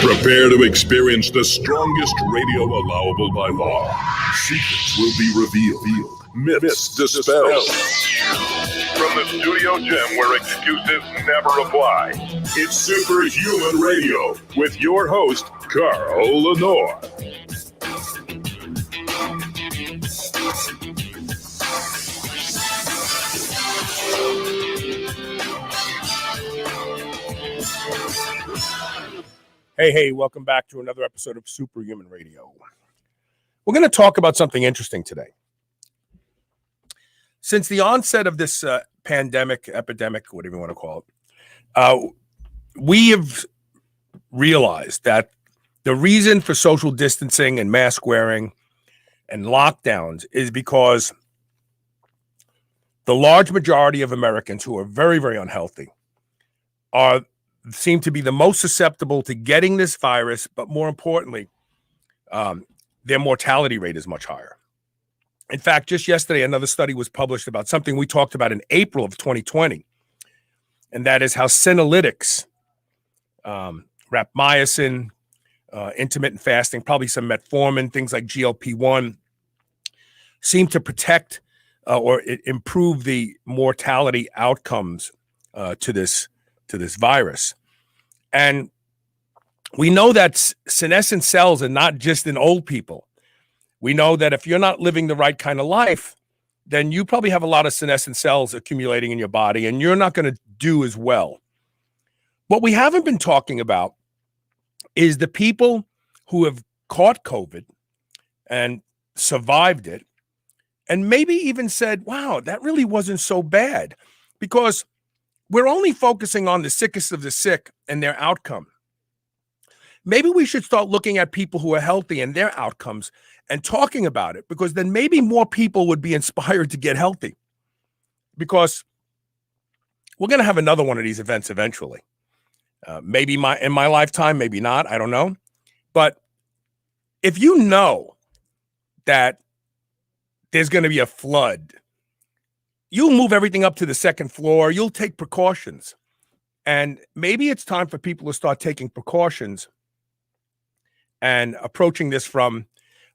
Prepare to experience the strongest radio allowable by law. Secrets will be revealed. Myths dispelled. From the studio gym where excuses never apply, it's Superhuman Radio with your host, Carl Lenore. Hey, welcome back to another episode of Superhuman Radio. We're going to talk about something interesting today. Since the onset of this pandemic, epidemic, whatever you want to call it, we have realized that the reason for social distancing and mask wearing and lockdowns is because the large majority of Americans who are very, very unhealthy seem to be the most susceptible to getting this virus, but more importantly, their mortality rate is much higher. In fact, just yesterday, another study was published about something we talked about in April of 2020, and that is how senolytics, rapamycin, intermittent fasting, probably some metformin, things like GLP-1, seem to protect or improve the mortality outcomes to this virus. And we know that senescent cells are not just in old people. We know that if you're not living the right kind of life, then you probably have a lot of senescent cells accumulating in your body, and you're not going to do as well. What we haven't been talking about is the people who have caught COVID and survived it, and maybe even said, wow, that really wasn't so bad, because we're only focusing on the sickest of the sick and their outcome. Maybe we should start looking at people who are healthy and their outcomes and talking about it, because then maybe more people would be inspired to get healthy, because we're going to have another one of these events eventually. Maybe in my lifetime, maybe not, I don't know. But if you know that there's going to be a flood, you'll move everything up to the second floor. You'll take precautions. And maybe it's time for people to start taking precautions and approaching this from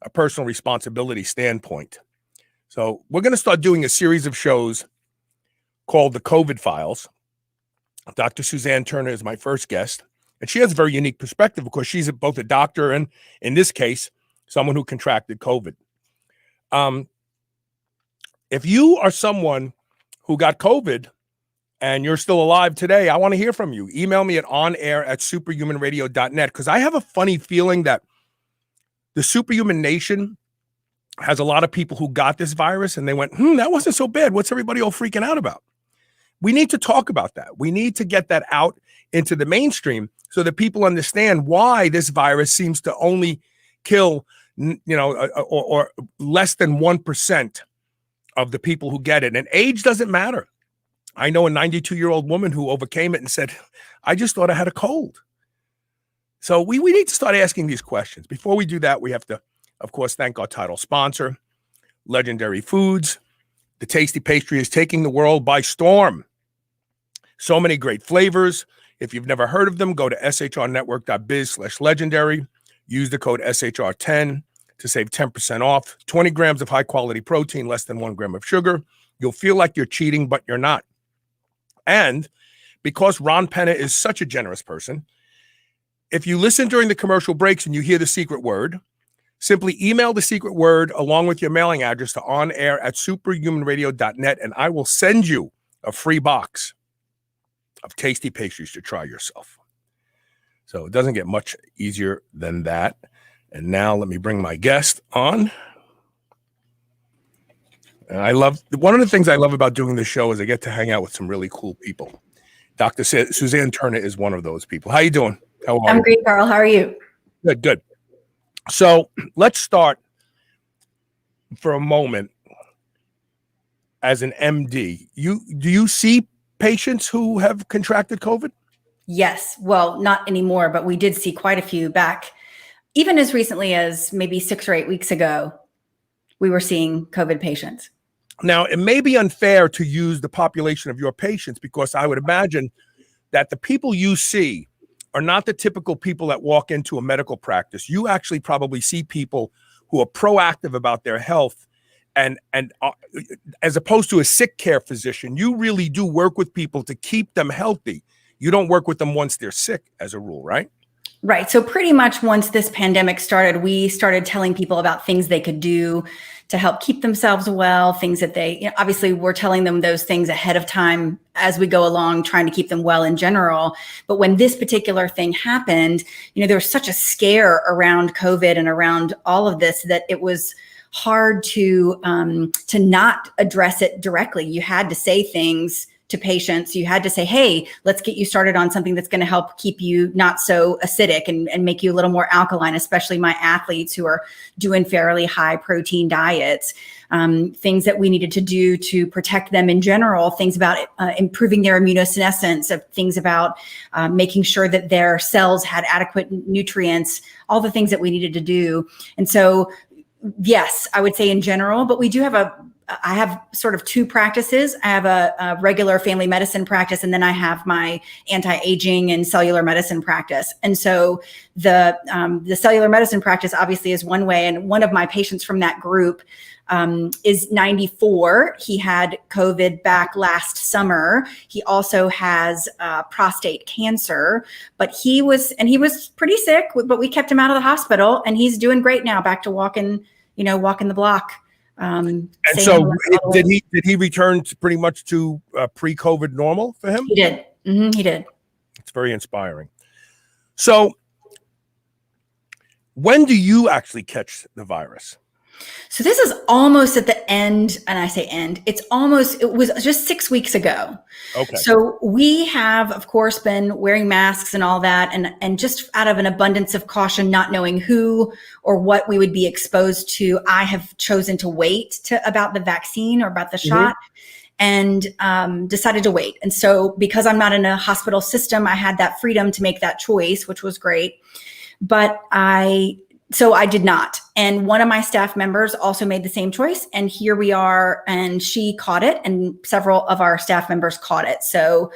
a personal responsibility standpoint. So we're going to start doing a series of shows called the COVID Files. Dr. Suzanne Turner is my first guest, and she has a very unique perspective because she's both a doctor and, in this case, someone who contracted COVID. If you are someone who got COVID and you're still alive today, I want to hear from you. Email me at onair@superhumanradio.net, because I have a funny feeling that the Superhuman Nation has a lot of people who got this virus and they went, that wasn't so bad. What's everybody all freaking out about? We need to talk about that. We need to get that out into the mainstream so that people understand why this virus seems to only kill, or less than 1% of the people who get it. And age doesn't matter. I know a 92-year-old woman who overcame it and said, I just thought I had a cold. So we need to start asking these questions. Before we do that, we have to, of course, thank our title sponsor, Legendary Foods. The tasty pastry is taking the world by storm. So many great flavors. If you've never heard of them, go to shrnetwork.biz/legendary. Use the code SHR10 to save 10% off. 20 grams of high-quality protein, less than 1 gram of sugar. You'll feel like you're cheating, but you're not. And because Ron Penna is such a generous person, if you listen during the commercial breaks and you hear the secret word, simply email the secret word along with your mailing address to onair@superhumanradio.net, and I will send you a free box of tasty pastries to try yourself. So it doesn't get much easier than that. And now let me bring my guest on. And one of the things I love about doing this show is I get to hang out with some really cool people. Dr. Suzanne Turner is one of those people. How you doing? How are you? I'm great, Carl. How are you? Good. So let's start for a moment. As an MD, do you see patients who have contracted COVID? Yes. Well, not anymore, but we did see quite a few back, even as recently as maybe 6 or 8 weeks ago. We were seeing COVID patients. Now, it may be unfair to use the population of your patients because I would imagine that the people you see are not the typical people that walk into a medical practice. You actually probably see people who are proactive about their health, and as opposed to a sick care physician, you really do work with people to keep them healthy. You don't work with them once they're sick, as a rule, right? Right. So pretty much once this pandemic started, we started telling people about things they could do to help keep themselves well, things that they, obviously we're telling them those things ahead of time as we go along, trying to keep them well in general. But when this particular thing happened, there was such a scare around COVID and around all of this that it was hard to not address it directly. You had to say things to patients. You had to say, hey, let's get you started on something that's going to help keep you not so acidic and make you a little more alkaline, especially my athletes who are doing fairly high protein diets. Things that we needed to do to protect them in general, things about improving their immunosenescence, things about making sure that their cells had adequate nutrients, all the things that we needed to do. And so, yes, I would say in general, but we do have I have sort of two practices. I have a regular family medicine practice, and then I have my anti-aging and cellular medicine practice. And so the cellular medicine practice obviously is one way. And one of my patients from that group is 94. He had COVID back last summer. He also has prostate cancer, but he was pretty sick, but we kept him out of the hospital, and he's doing great now, back to walking the block. And so did he return pretty much to pre-COVID normal for him? He did. Mm-hmm, he did. It's very inspiring. So when do you actually catch the virus? So this is almost at the end, and I say end, it was just 6 weeks ago. Okay. So we have, of course, been wearing masks and all that, and just out of an abundance of caution, not knowing who or what we would be exposed to, I have chosen to wait about the vaccine or about the shot. And decided to wait. And so because I'm not in a hospital system, I had that freedom to make that choice, which was great. But So I did not. And one of my staff members also made the same choice. And here we are. And she caught it, and several of our staff members caught it. So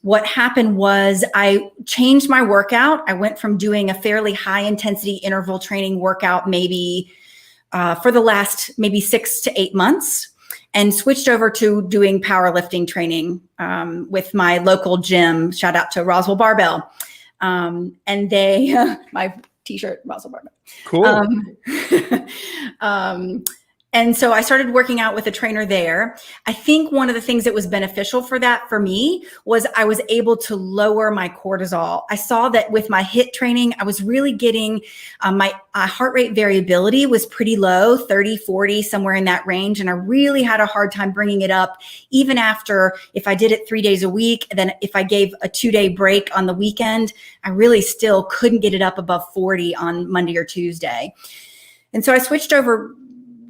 what happened was I changed my workout. I went from doing a fairly high intensity interval training workout maybe for the last maybe 6 to 8 months, and switched over to doing powerlifting training with my local gym. Shout out to Roswell Barbell. And they, my t-shirt, Roswell Barbell. Cool. And so I started working out with a trainer there. I think one of the things that was beneficial for me was I was able to lower my cortisol. I saw that with my HIIT training, I was really getting my heart rate variability was pretty low, 30, 40, somewhere in that range. And I really had a hard time bringing it up, even after, if I did it 3 days a week, then if I gave a 2-day break on the weekend, I really still couldn't get it up above 40 on Monday or Tuesday. And so I switched over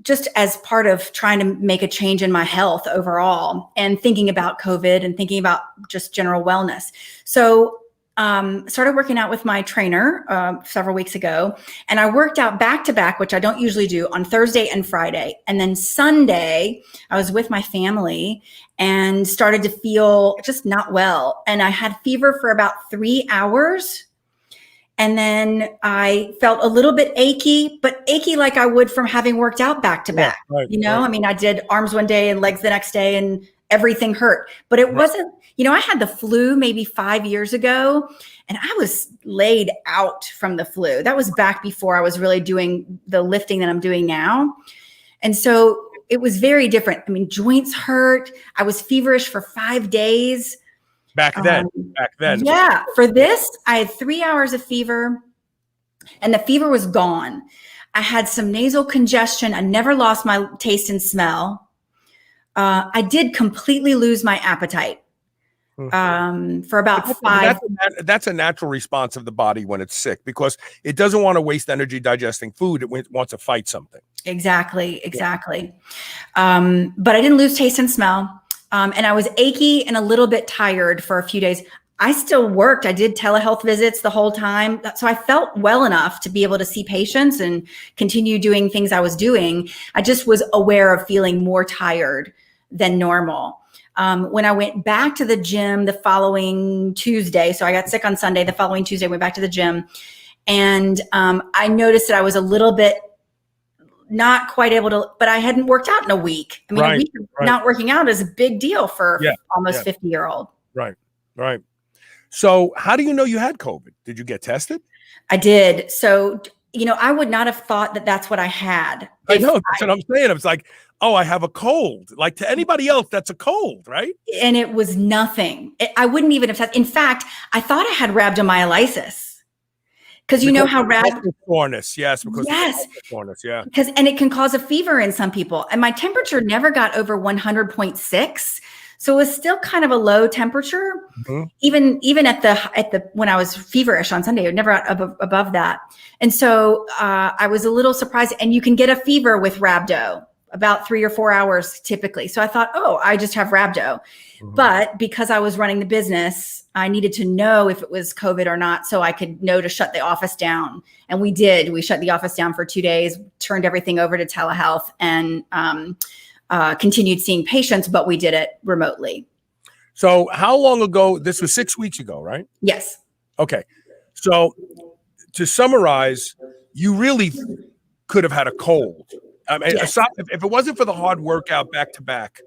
just as part of trying to make a change in my health overall, and thinking about COVID and thinking about just general wellness. So started working out with my trainer several weeks ago, and I worked out back to back, which I don't usually do, on Thursday and Friday. And then Sunday, I was with my family and started to feel just not well. And I had fever for about 3 hours. And then I felt a little bit achy, but achy like I would from having worked out back to back. Right, I mean, I did arms one day and legs the next day, and everything hurt. But it wasn't, I had the flu maybe 5 years ago, and I was laid out from the flu. That was back before I was really doing the lifting that I'm doing now. And so it was very different. I mean, joints hurt. I was feverish for 5 days. Back then. Yeah. For this, I had 3 hours of fever, and the fever was gone. I had some nasal congestion. I never lost my taste and smell. I did completely lose my appetite for about 5. That's a natural response of the body when it's sick, because it doesn't want to waste energy digesting food. It wants to fight something. Exactly. But I didn't lose taste and smell. And I was achy and a little bit tired for a few days. I still worked. I did telehealth visits the whole time. So I felt well enough to be able to see patients and continue doing things I was doing. I just was aware of feeling more tired than normal. When I went back to the gym the following Tuesday, so I got sick on Sunday, the following Tuesday, I went back to the gym, and I noticed that I was a little bit not quite able to, but I hadn't worked out in a week. I mean, a week of not working out is a big deal for almost 50-year-old. Right. So how do you know you had COVID? Did you get tested? I did. So, I would not have thought that that's what I had. I know. That's what I'm saying. It's like, oh, I have a cold. Like, to anybody else, that's a cold, right? And it was nothing. I wouldn't even have tested. In fact, I thought I had rhabdomyolysis. Because you know how soreness, yes, soreness, yeah. And it can cause a fever in some people. And my temperature never got over 100.6. So it was still kind of a low temperature. Mm-hmm. Even at the when I was feverish on Sunday, it never got above that. And so I was a little surprised. And you can get a fever with rhabdo about 3 or 4 hours typically. So I thought, I just have rhabdo. Mm-hmm. But because I was running the business, I needed to know if it was COVID or not, so I could know to shut the office down. And we did. We shut the office down for 2 days, turned everything over to telehealth, and continued seeing patients, but we did it remotely. So how long ago? This was 6 weeks ago, right? Yes. Okay. So to summarize, you really could have had a cold. I mean, yes. If it wasn't for the hard workout back to back,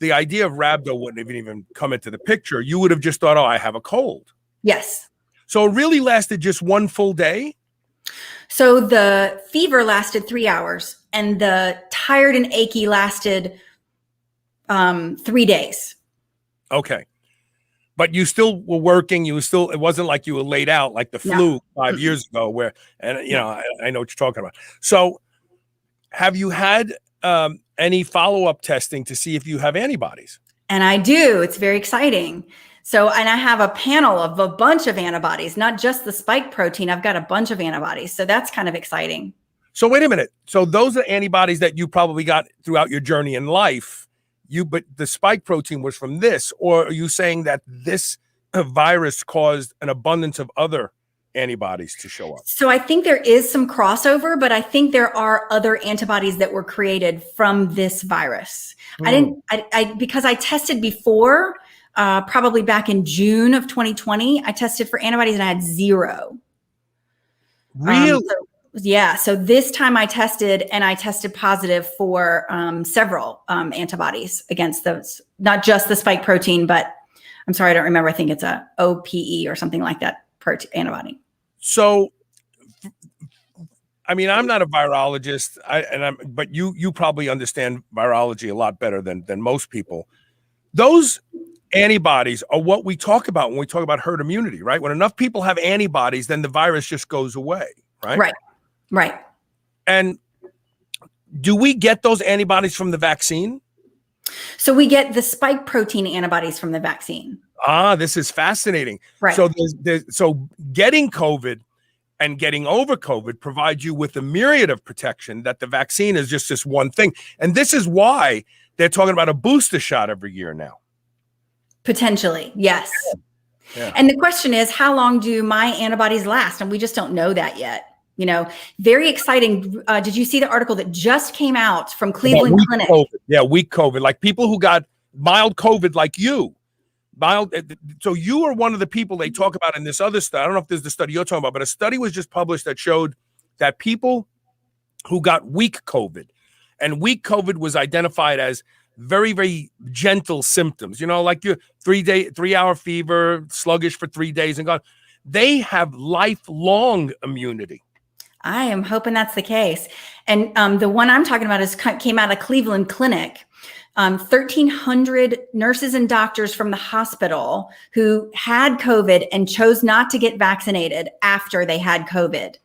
the idea of rhabdo wouldn't have even come into the picture. You would have just thought, I have a cold. Yes. So it really lasted just one full day? So the fever lasted 3 hours, and the tired and achy lasted 3 days. Okay. But you still were working. It wasn't like you were laid out like the flu 5 years ago I know what you're talking about. So have you had any follow-up testing to see if you have antibodies? And I do. It's very exciting. So, and I have a panel of a bunch of antibodies, not just the spike protein. I've got a bunch of antibodies. So that's kind of exciting. So wait a minute. So those are antibodies that you probably got throughout your journey in life. But the spike protein was from this, or are you saying that this virus caused an abundance of other antibodies to show up? So I think there is some crossover, but I think there are other antibodies that were created from this virus. Because I tested before, probably back in June of 2020, I tested for antibodies and I had 0. Really? So this time I tested, and I tested positive for several antibodies against those, not just the spike protein, but I'm sorry, I don't remember. I think it's a OPE or something like that antibody. So, I mean, I'm not a virologist, but you probably understand virology a lot better than most people. Those antibodies are what we talk about when we talk about herd immunity, right? When enough people have antibodies, then the virus just goes away, right? Right. And do we get those antibodies from the vaccine? So we get the spike protein antibodies from the vaccine. This is fascinating. Right. So so getting COVID and getting over COVID provides you with a myriad of protection that the vaccine is just this one thing. And this is why they're talking about a booster shot every year now. Potentially, yes. Yeah. And the question is, how long do my antibodies last? And we just don't know that yet. Very exciting. Did you see the article that just came out from Cleveland Clinic? COVID. Yeah, weak COVID, like people who got mild COVID like you. So you are one of the people they talk about in this other study. I don't know if this is the study you're talking about, but a study was just published that showed that people who got weak COVID, and weak COVID was identified as very, very gentle symptoms, like your 3-hour fever, sluggish for 3 days and gone. They have lifelong immunity. I am hoping that's the case. And the one I'm talking about came out of Cleveland Clinic. 1,300 nurses and doctors from the hospital who had COVID and chose not to get vaccinated after they had COVID.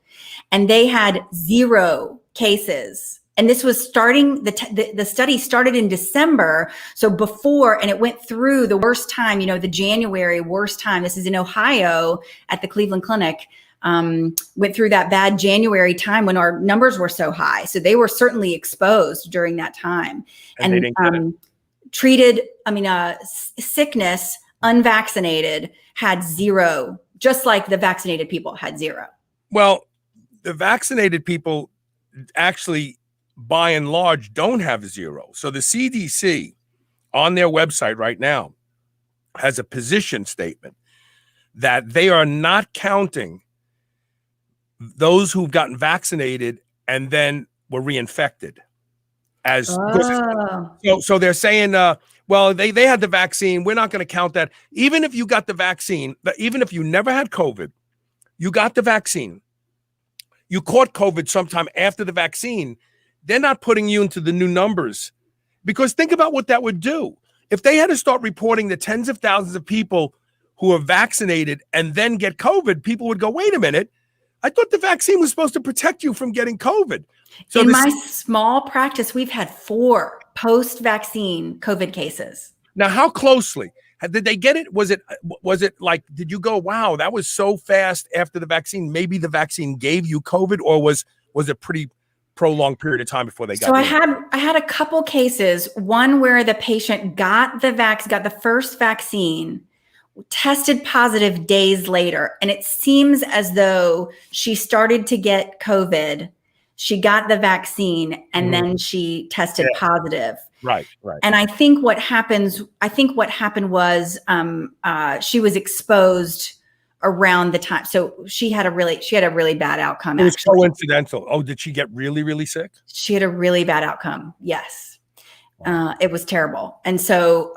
And they had 0 cases. And this was starting, the study started in December. So before, and it went through the worst time, the January worst time. This is in Ohio at the Cleveland Clinic. Went through that bad January time when our numbers were so high. So they were certainly exposed during that time. And treated, sickness, unvaccinated had 0, just like the vaccinated people had 0. Well, the vaccinated people actually, by and large, don't have 0. So the CDC on their website right now has a position statement that they are not counting those who've gotten vaccinated and then were reinfected as so they're saying well they had the vaccine, we're not going to count that. Even if you got the vaccine, even if you never had COVID, you got the vaccine, you caught COVID sometime after the vaccine, they're not putting you into the new numbers. Because think about what that would do if they had to start reporting the tens of thousands of people who are vaccinated and then get COVID. People would go, wait a minute, I thought the vaccine was supposed to protect you from getting COVID. So in my small practice, we've had 4 post-vaccine COVID cases. Now, how closely did they get it? Was it like, did you go, wow, that was so fast after the vaccine? Maybe the vaccine gave you COVID, or was it pretty prolonged period of time before they got it? So I had a couple cases, one where the patient got the first vaccine, tested positive days later. And it seems as though she started to get COVID. She got the vaccine and then she tested positive. Right. And I think what happened was she was exposed around the time. So she had a really bad outcome. It was coincidental. Oh, did she get really, really sick? She had a really bad outcome. Yes. Wow. It was terrible. And so,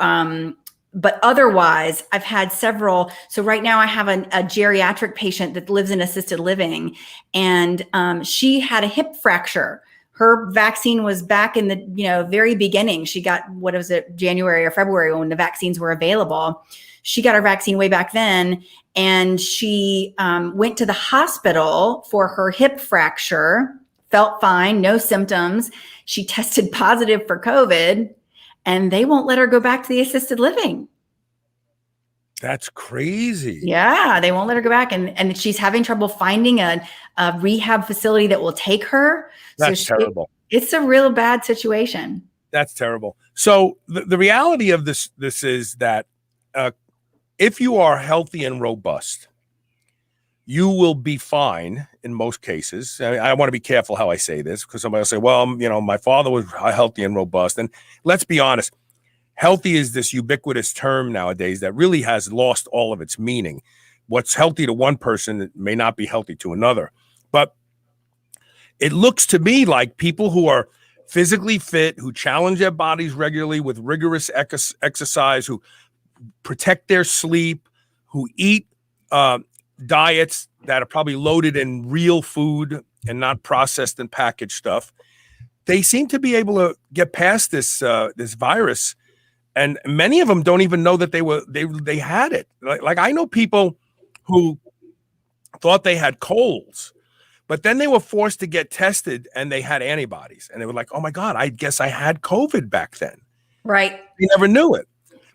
but otherwise, I've had several. So right now I have a geriatric patient that lives in assisted living, and she had a hip fracture. Her vaccine was back in the very beginning. She got, what was it, January or February when the vaccines were available. She got her vaccine way back then, and she went to the hospital for her hip fracture, felt fine, no symptoms. She tested positive for COVID, and they won't let her go back to the assisted living. That's crazy. Yeah, they won't let her go back. And she's having trouble finding a rehab facility that will take her. That's terrible. It's a real bad situation. That's terrible. So the reality of this is that if you are healthy and robust, you will be fine in most cases. I want to be careful how I say this, because somebody will say, well, my father was healthy and robust. And let's be honest, healthy is this ubiquitous term nowadays that really has lost all of its meaning. What's healthy to one person may not be healthy to another. But it looks to me like people who are physically fit, who challenge their bodies regularly with rigorous exercise, who protect their sleep, who eat diets that are probably loaded in real food and not processed and packaged stuff, they seem to be able to get past this virus. And many of them don't even know that they had it. Like I know people who thought they had colds, but then they were forced to get tested and they had antibodies, and they were like, oh my God, I guess I had COVID back then. Right. They never knew it.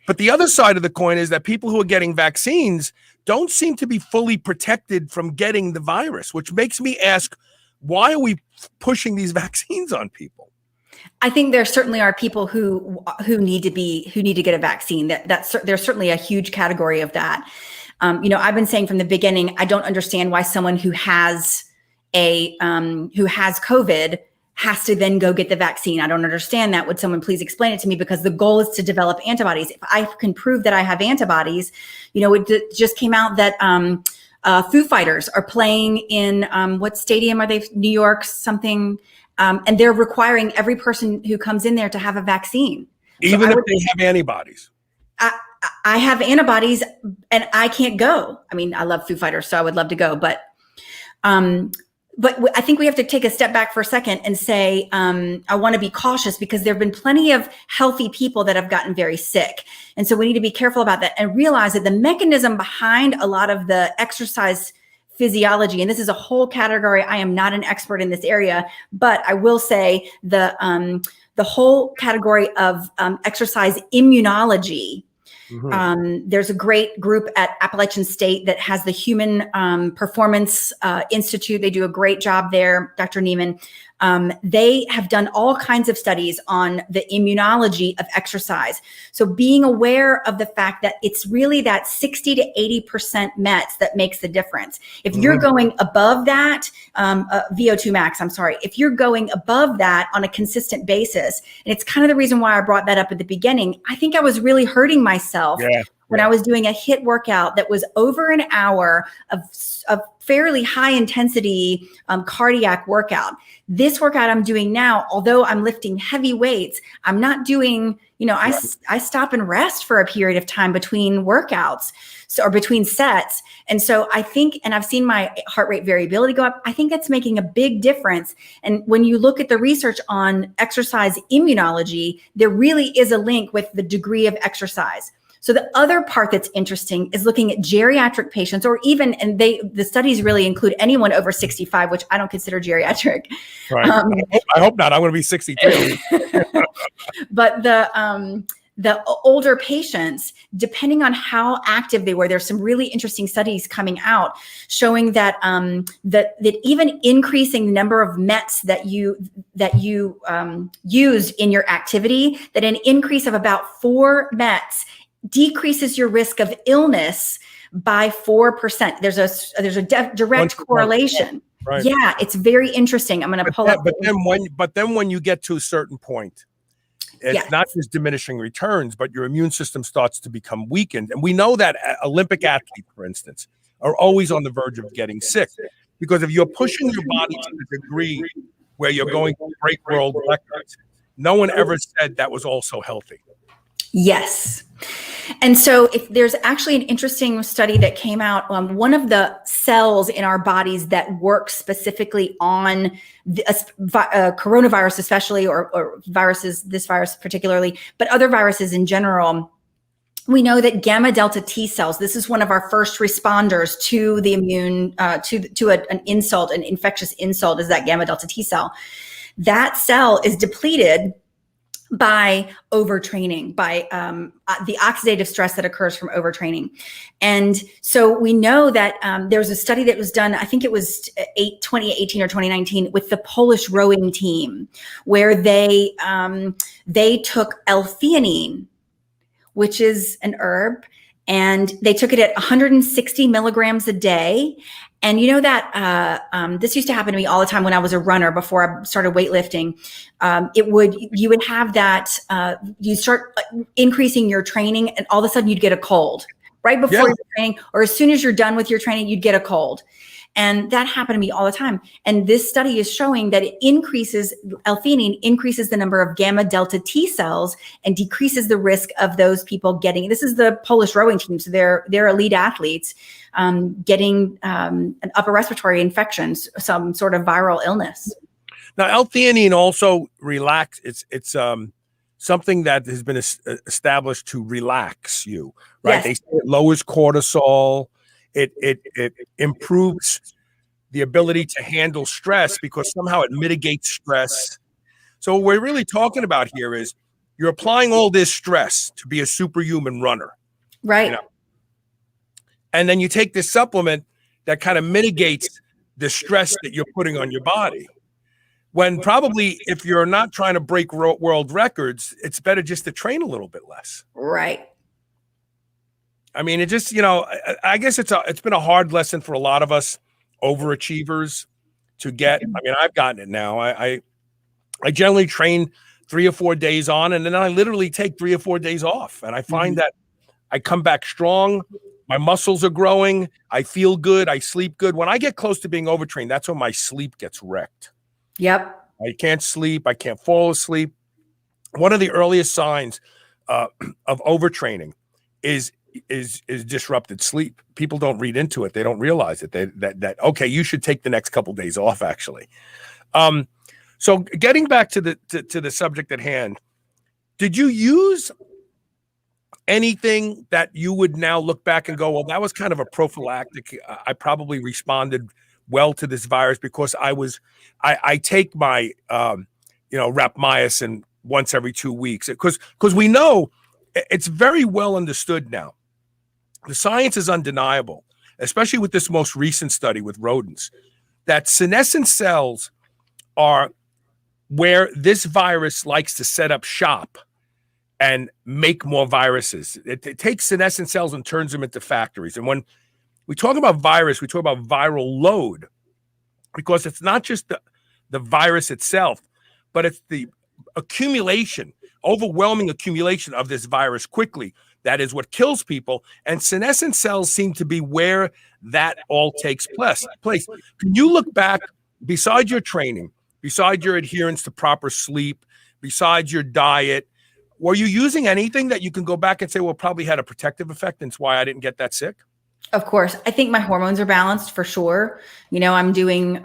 But the other side of the coin is that people who are getting vaccines don't seem to be fully protected from getting the virus, which makes me ask, why are we pushing these vaccines on people? I think there certainly are people who need to get a vaccine. There's certainly a huge category of that. I've been saying from the beginning, I don't understand why someone who has COVID has to then go get the vaccine. I don't understand that. Would someone please explain it to me? Because the goal is to develop antibodies. If I can prove that I have antibodies, it just came out that Foo Fighters are playing in what stadium are they? New York something. And they're requiring every person who comes in there to have a vaccine. Even if they have antibodies. I have antibodies and I can't go. I mean, I love Foo Fighters, so I would love to go, but I think we have to take a step back for a second and say, I want to be cautious because there have been plenty of healthy people that have gotten very sick. And so we need to be careful about that and realize that the mechanism behind a lot of the exercise physiology, and this is a whole category. I am not an expert in this area, but I will say the whole category of exercise immunology. There's a great group at Appalachian State that has the Human Performance Institute. They do a great job there, Dr. Neiman. They have done all kinds of studies on the immunology of exercise. So being aware of the fact that it's really that 60 to 80% METs that makes the difference. If you're going above that, VO2 max, I'm sorry, if you're going above that on a consistent basis, and it's kind of the reason why I brought that up at the beginning, I think I was really hurting myself when I was doing a HIIT workout that was over an hour of fairly high intensity cardiac workout. This workout I'm doing now, although I'm lifting heavy weights, I'm not doing, I stop and rest for a period of time between workouts, or between sets. And so I think, and I've seen my heart rate variability go up. I think that's making a big difference. And when you look at the research on exercise immunology, there really is a link with the degree of exercise. So the other part that's interesting is looking at geriatric patients, or even, and the studies really include anyone over 65, which I don't consider geriatric. Right. I hope not. I'm going to be 63. But the older patients, depending on how active they were, there's some really interesting studies coming out showing that that even increasing the number of METs that you used in your activity, that an increase of about 4 METs decreases your risk of illness by 4%. There's a direct correlation. Right. Yeah, it's very interesting. I'm going to pull up. But then when you get to a certain point, it's not just diminishing returns, but your immune system starts to become weakened. And we know that Olympic athletes, for instance, are always on the verge of getting sick, because if you're pushing your body to the degree where you're going to break world records, no one ever said that was also healthy. Yes. And so if there's actually an interesting study that came out, one of the cells in our bodies that works specifically on coronavirus, especially, or viruses, this virus particularly, but other viruses in general, we know that gamma delta T cells, this is one of our first responders to the immune, to an insult, an infectious insult, is that gamma delta T cell. That cell is depleted by overtraining, by the oxidative stress that occurs from overtraining. And so we know that there was a study that was done, I think it was 2018 or 2019, with the Polish rowing team, where they took L-theanine, which is an herb, and they took it at 160 milligrams a day. And you know that this used to happen to me all the time when I was a runner before I started weightlifting. You would have that, you start increasing your training, and all of a sudden you'd get a cold right before your training, or as soon as you're done with your training, you'd get a cold. And that happened to me all the time. And this study is showing that it increases, L-theanine increases the number of gamma delta T cells and decreases the risk of those people getting, this is the Polish rowing team, so they're elite athletes, getting an upper respiratory infection, some sort of viral illness. Now, L-theanine also it's something that has been established to relax you, right? Yes. They say it lowers cortisol. It improves the ability to handle stress, because somehow it mitigates stress. So what we're really talking about here is you're applying all this stress to be a superhuman runner. Right. And then you take this supplement that kind of mitigates the stress that you're putting on your body. When probably, if you're not trying to break world records, it's better just to train a little bit less. Right. I mean, it just, I guess it's been a hard lesson for a lot of us overachievers to get. I mean, I've gotten it now. I generally train 3 or 4 days on, and then I literally take 3 or 4 days off. And I find that I come back strong. My muscles are growing. I feel good. I sleep good. When I get close to being overtrained, that's when my sleep gets wrecked. Yep. I can't sleep. I can't fall asleep. one of the earliest signs of overtraining is disrupted sleep. People don't read into it. They don't realize it. That okay, you should take the next couple days off, actually. So getting back to the subject at hand, did you use anything that you would now look back and go, well, that was kind of a prophylactic. I probably responded well to this virus because I take my rapamycin once every 2 weeks, because we know it's very well understood now. The science is undeniable, especially with this most recent study with rodents, that senescent cells are where this virus likes to set up shop and make more viruses. It takes senescent cells and turns them into factories. And when we talk about virus, we talk about viral load, because it's not just the virus itself, but it's the overwhelming accumulation of this virus quickly. That is what kills people. And senescent cells seem to be where that all takes place. Can you look back, besides your training, besides your adherence to proper sleep, besides your diet, were you using anything that you can go back and say, well, probably had a protective effect, and it's why I didn't get that sick? Of course. I think my hormones are balanced for sure. I'm doing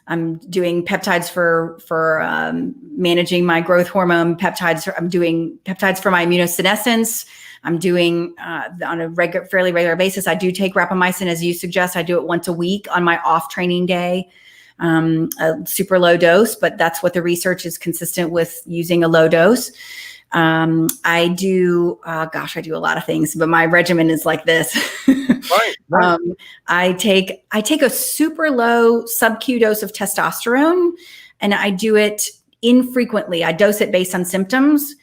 peptides for managing my growth hormone peptides. I'm doing peptides for my immunosenescence. I'm doing on a fairly regular basis. I do take rapamycin, as you suggest. I do it once a week on my off training day, a super low dose, but that's what the research is consistent with, using a low dose. I do a lot of things, but my regimen is like this. Right. I take a super low sub-Q dose of testosterone, and I do it infrequently. I dose it based on symptoms.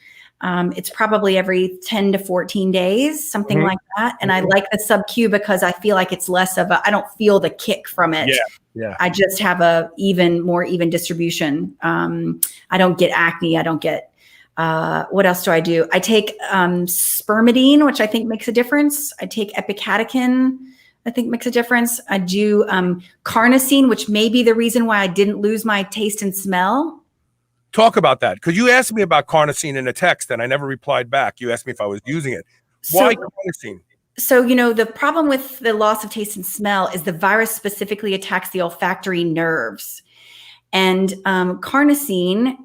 It's probably every 10 to 14 days, something like that. And I like the sub-Q because I feel like it's less of I don't feel the kick from it. Yeah. I just have more even distribution. I don't get acne. I don't get, what else do I do? I take spermidine, which I think makes a difference. I take epicatechin, I think makes a difference. I do carnosine, which may be the reason why I didn't lose my taste and smell. Talk about that, because you asked me about carnosine in a text and I never replied back. You asked me if I was using it. Why carnosine? So, the problem with the loss of taste and smell is the virus specifically attacks the olfactory nerves. And carnosine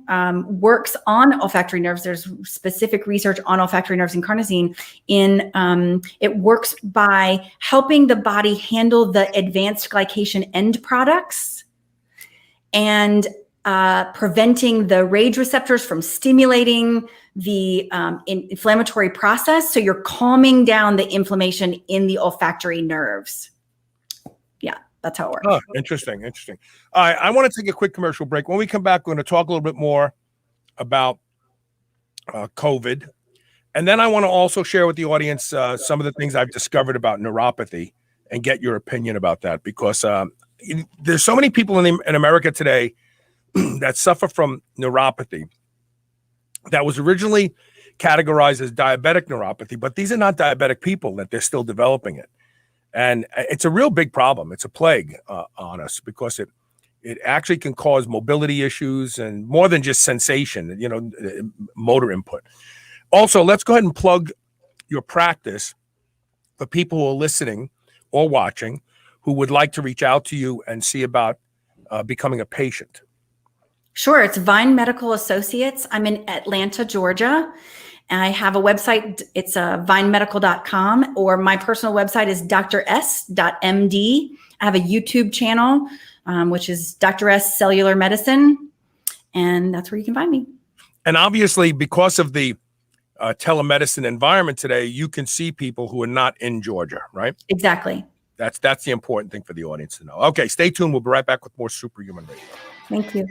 works on olfactory nerves. There's specific research on olfactory nerves and carnosine. It works by helping the body handle the advanced glycation end products and preventing the rage receptors from stimulating the inflammatory process. So you're calming down the inflammation in the olfactory nerves. Yeah, that's how it works. Oh, interesting. All right, I want to take a quick commercial break. When we come back, we're going to talk a little bit more about COVID. And then I want to also share with the audience some of the things I've discovered about neuropathy and get your opinion about that, because there's so many people in America today that suffer from neuropathy that was originally categorized as diabetic neuropathy, but these are not diabetic people, that they're still developing it. And it's a real big problem. It's a plague on us, because it actually can cause mobility issues and more than just sensation, motor input. Also, let's go ahead and plug your practice for people who are listening or watching who would like to reach out to you and see about becoming a patient. Sure. It's Vine Medical Associates. I'm in Atlanta, Georgia. And I have a website. It's vinemedical.com, or my personal website is drs.md. I have a YouTube channel, which is Dr. S Cellular Medicine. And that's where you can find me. And obviously, because of the telemedicine environment today, you can see people who are not in Georgia, right? Exactly. That's the important thing for the audience to know. Okay, stay tuned. We'll be right back with more Superhuman Radio. Thank you.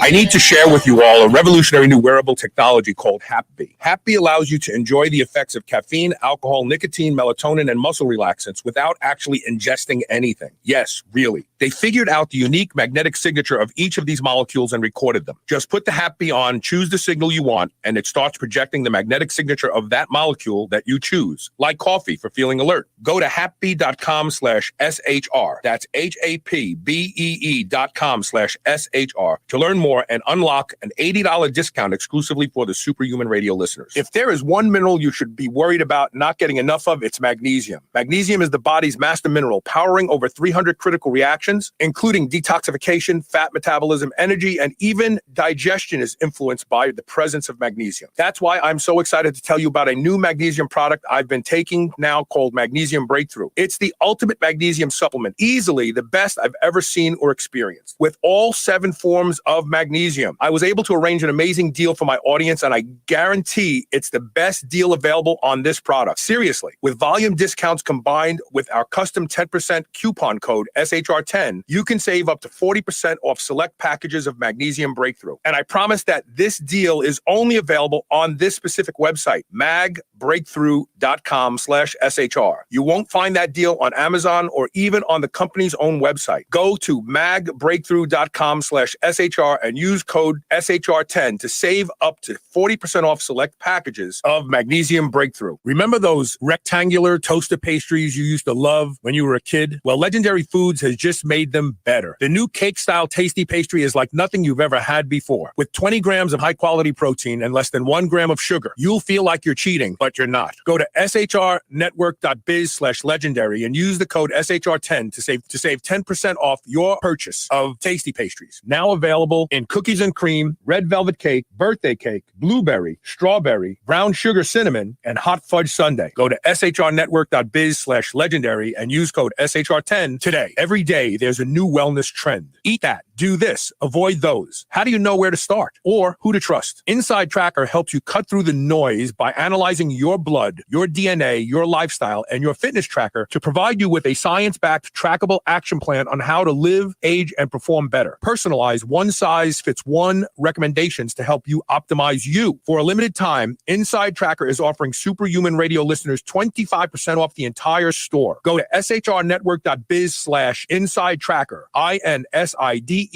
I need to share with you all a revolutionary new wearable technology called Happy. Happy allows you to enjoy the effects of caffeine, alcohol, nicotine, melatonin, and muscle relaxants without actually ingesting anything. Yes, really. They figured out the unique magnetic signature of each of these molecules and recorded them. Just put the Happy on, choose the signal you want, and it starts projecting the magnetic signature of that molecule that you choose, like coffee for feeling alert. Go to happy.com/SHR. That's HAPBEE.com/SHR to learn more and unlock an $80 discount exclusively for the Superhuman Radio listeners. If there is one mineral you should be worried about not getting enough of, it's magnesium. Magnesium is the body's master mineral, powering over 300 critical reactions, including detoxification, fat metabolism, energy, and even digestion is influenced by the presence of magnesium. That's why I'm so excited to tell you about a new magnesium product I've been taking now called Magnesium Breakthrough. It's the ultimate magnesium supplement, easily the best I've ever seen or experienced. With all 7 forms of magnesium, I was able to arrange an amazing deal for my audience, and I guarantee it's the best deal available on this product. Seriously, with volume discounts combined with our custom 10% coupon code SHR10, you can save up to 40% off select packages of Magnesium Breakthrough. And I promise that this deal is only available on this specific website, magbreakthrough.com/SHR. You won't find that deal on Amazon or even on the company's own website. Go to magbreakthrough.com/SHR and use code SHR10 to save up to 40% off select packages of Magnesium Breakthrough. Remember those rectangular toaster pastries you used to love when you were a kid? Well, Legendary Foods has just made them better. The new cake-style tasty pastry is like nothing you've ever had before. With 20 grams of high-quality protein and less than 1 gram of sugar, you'll feel like you're cheating, but you're not. Go to shrnetwork.biz/legendary and use the code SHR10 to save 10% off your purchase of tasty pastries. Now available in cookies and cream, red velvet cake, birthday cake, blueberry, strawberry, brown sugar cinnamon, and hot fudge sundae. Go to shrnetwork.biz/legendary and use code SHR10 today. Every day, there's a new wellness trend. Eat that. Do this. Avoid those. How do you know where to start or who to trust? Inside Tracker helps you cut through the noise by analyzing your blood, your DNA, your lifestyle, and your fitness tracker to provide you with a science-backed, trackable action plan on how to live, age, and perform better. Personalized, one-size-fits-one recommendations to help you optimize you. For a limited time, Inside Tracker is offering Superhuman Radio listeners 25% off the entire store. Go to shrnetwork.biz/inside tracker, INSIDETRACKER,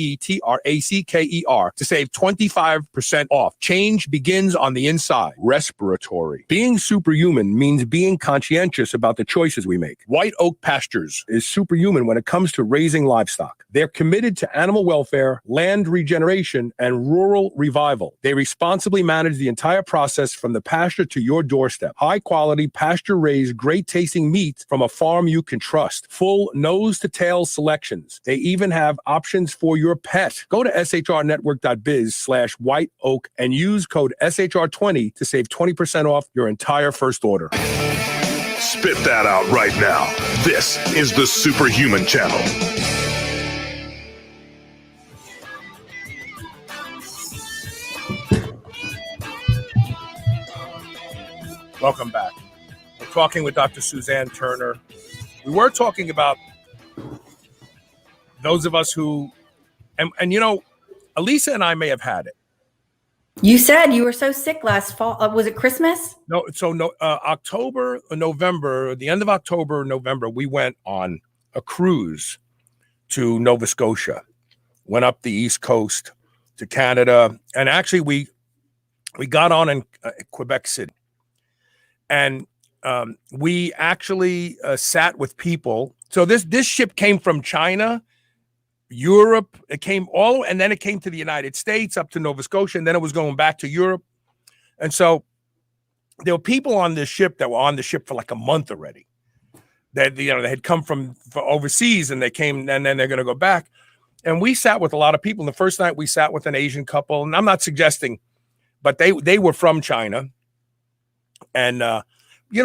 to save 25% off. Change begins on the inside. Respiratory. Being superhuman means being conscientious about the choices we make. White Oak Pastures is superhuman when it comes to raising livestock. They're committed to animal welfare, land regeneration, and rural revival. They responsibly manage the entire process from the pasture to your doorstep. High quality, pasture raised, great tasting meat from a farm you can trust. Full nose to tail selections. They even have options for your pet. Go to shrnetwork.biz/white oak and use code SHR20 to save 20% off your entire first order. Spit that out right now. This is the Superhuman Channel. Welcome back. We're talking with Dr. Suzanne Turner. We were talking about those of us who, and you know, Elisa and I may have had it. You said you were so sick last fall. Was it Christmas? No, so no, October, November, the end of October, November, we went on a cruise to Nova Scotia, went up the East Coast to Canada, and actually we got on in Quebec City. And we actually sat with people. So this ship came from China, Europe. It came all, and then it came to the United States, up to Nova Scotia, and then it was going back to Europe. And so there were people on this ship that were on the ship for like a month already. That they had come from overseas, and they came, and then they're going to go back. And we sat with a lot of people. And the first night we sat with an Asian couple, and I'm not suggesting, but they were from China. And,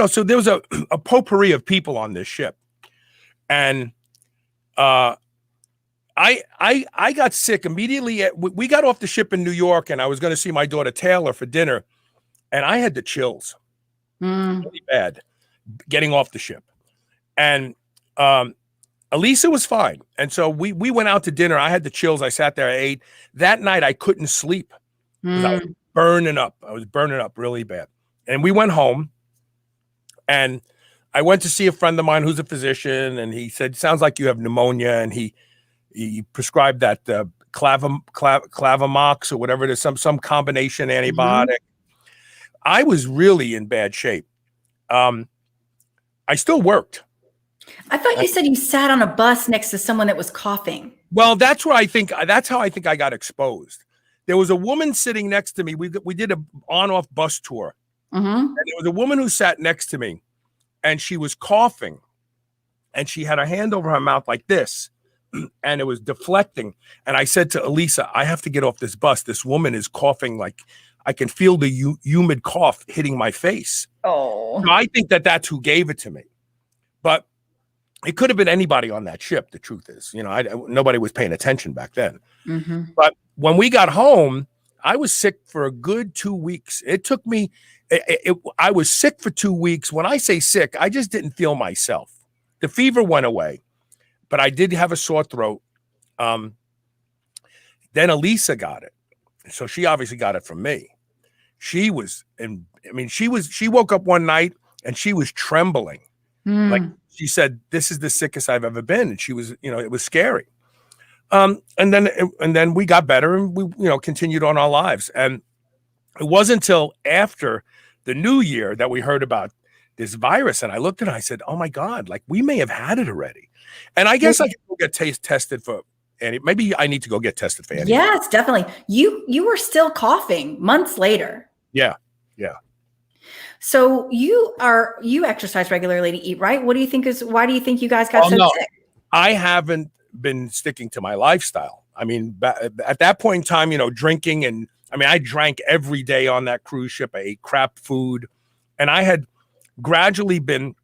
so there was a potpourri of people on this ship. And I got sick immediately. We got off the ship in New York, and I was going to see my daughter Taylor for dinner. And I had the chills really bad getting off the ship. And Elisa was fine. And so we went out to dinner. I had the chills. I sat there, I ate. That night I couldn't sleep because I was burning up. I was burning up really bad. And we went home, and I went to see a friend of mine who's a physician, and he said, sounds like you have pneumonia. And he prescribed that Clavamox or whatever it is, some combination antibiotic. I was really in bad shape. I still worked. I thought you said you sat on a bus next to someone that was coughing. Well, that's how I think I got exposed. There was a woman sitting next to me. We did a on-off bus tour. And there was a woman who sat next to me, and she was coughing, and she had her hand over her mouth like this, and it was deflecting. And I said to Elisa, I have to get off this bus. This woman is coughing, like I can feel the humid cough hitting my face. Oh, So I think that's who gave it to me. But it could have been anybody on that ship. The truth is, nobody was paying attention back then. But when we got home, I was sick for a good 2 weeks. It took me, I was sick for 2 weeks. When I say sick, I just didn't feel myself. The fever went away, but I did have a sore throat. Then Elisa got it. So she obviously got it from me. She woke up one night and she was trembling. Like she said, this is the sickest I've ever been. And she was, it was scary. And then we got better, and we, continued on our lives. And it wasn't until after the new year that we heard about this virus. And I looked at it, I said, oh my God, like we may have had it already. And I guess I could go get tested for maybe I need to go get tested for anything. Yes, definitely. You were still coughing months later. Yeah. So you exercise regularly to eat right. Why do you think you guys got so sick? I haven't been sticking to my lifestyle. I mean, at that point in time, drinking, and I drank every day on that cruise ship. I ate crap food, and I had gradually been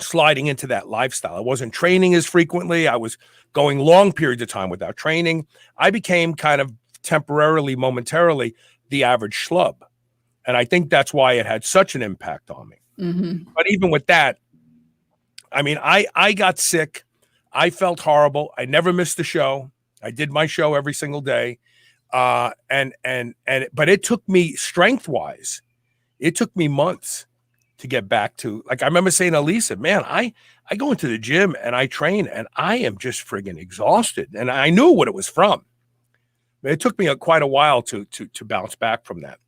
sliding into that lifestyle. I wasn't training as frequently. I was going long periods of time without training. I became kind of momentarily, the average schlub. And I think that's why it had such an impact on me. But even with that, I got sick. I felt horrible. I never missed a show. I did my show every single day. But it took me strength-wise, it took me months to get back to, like, I remember saying to Lisa, man, I go into the gym and I train and I am just friggin' exhausted. And I knew what it was from. But it took me quite a while to bounce back from that.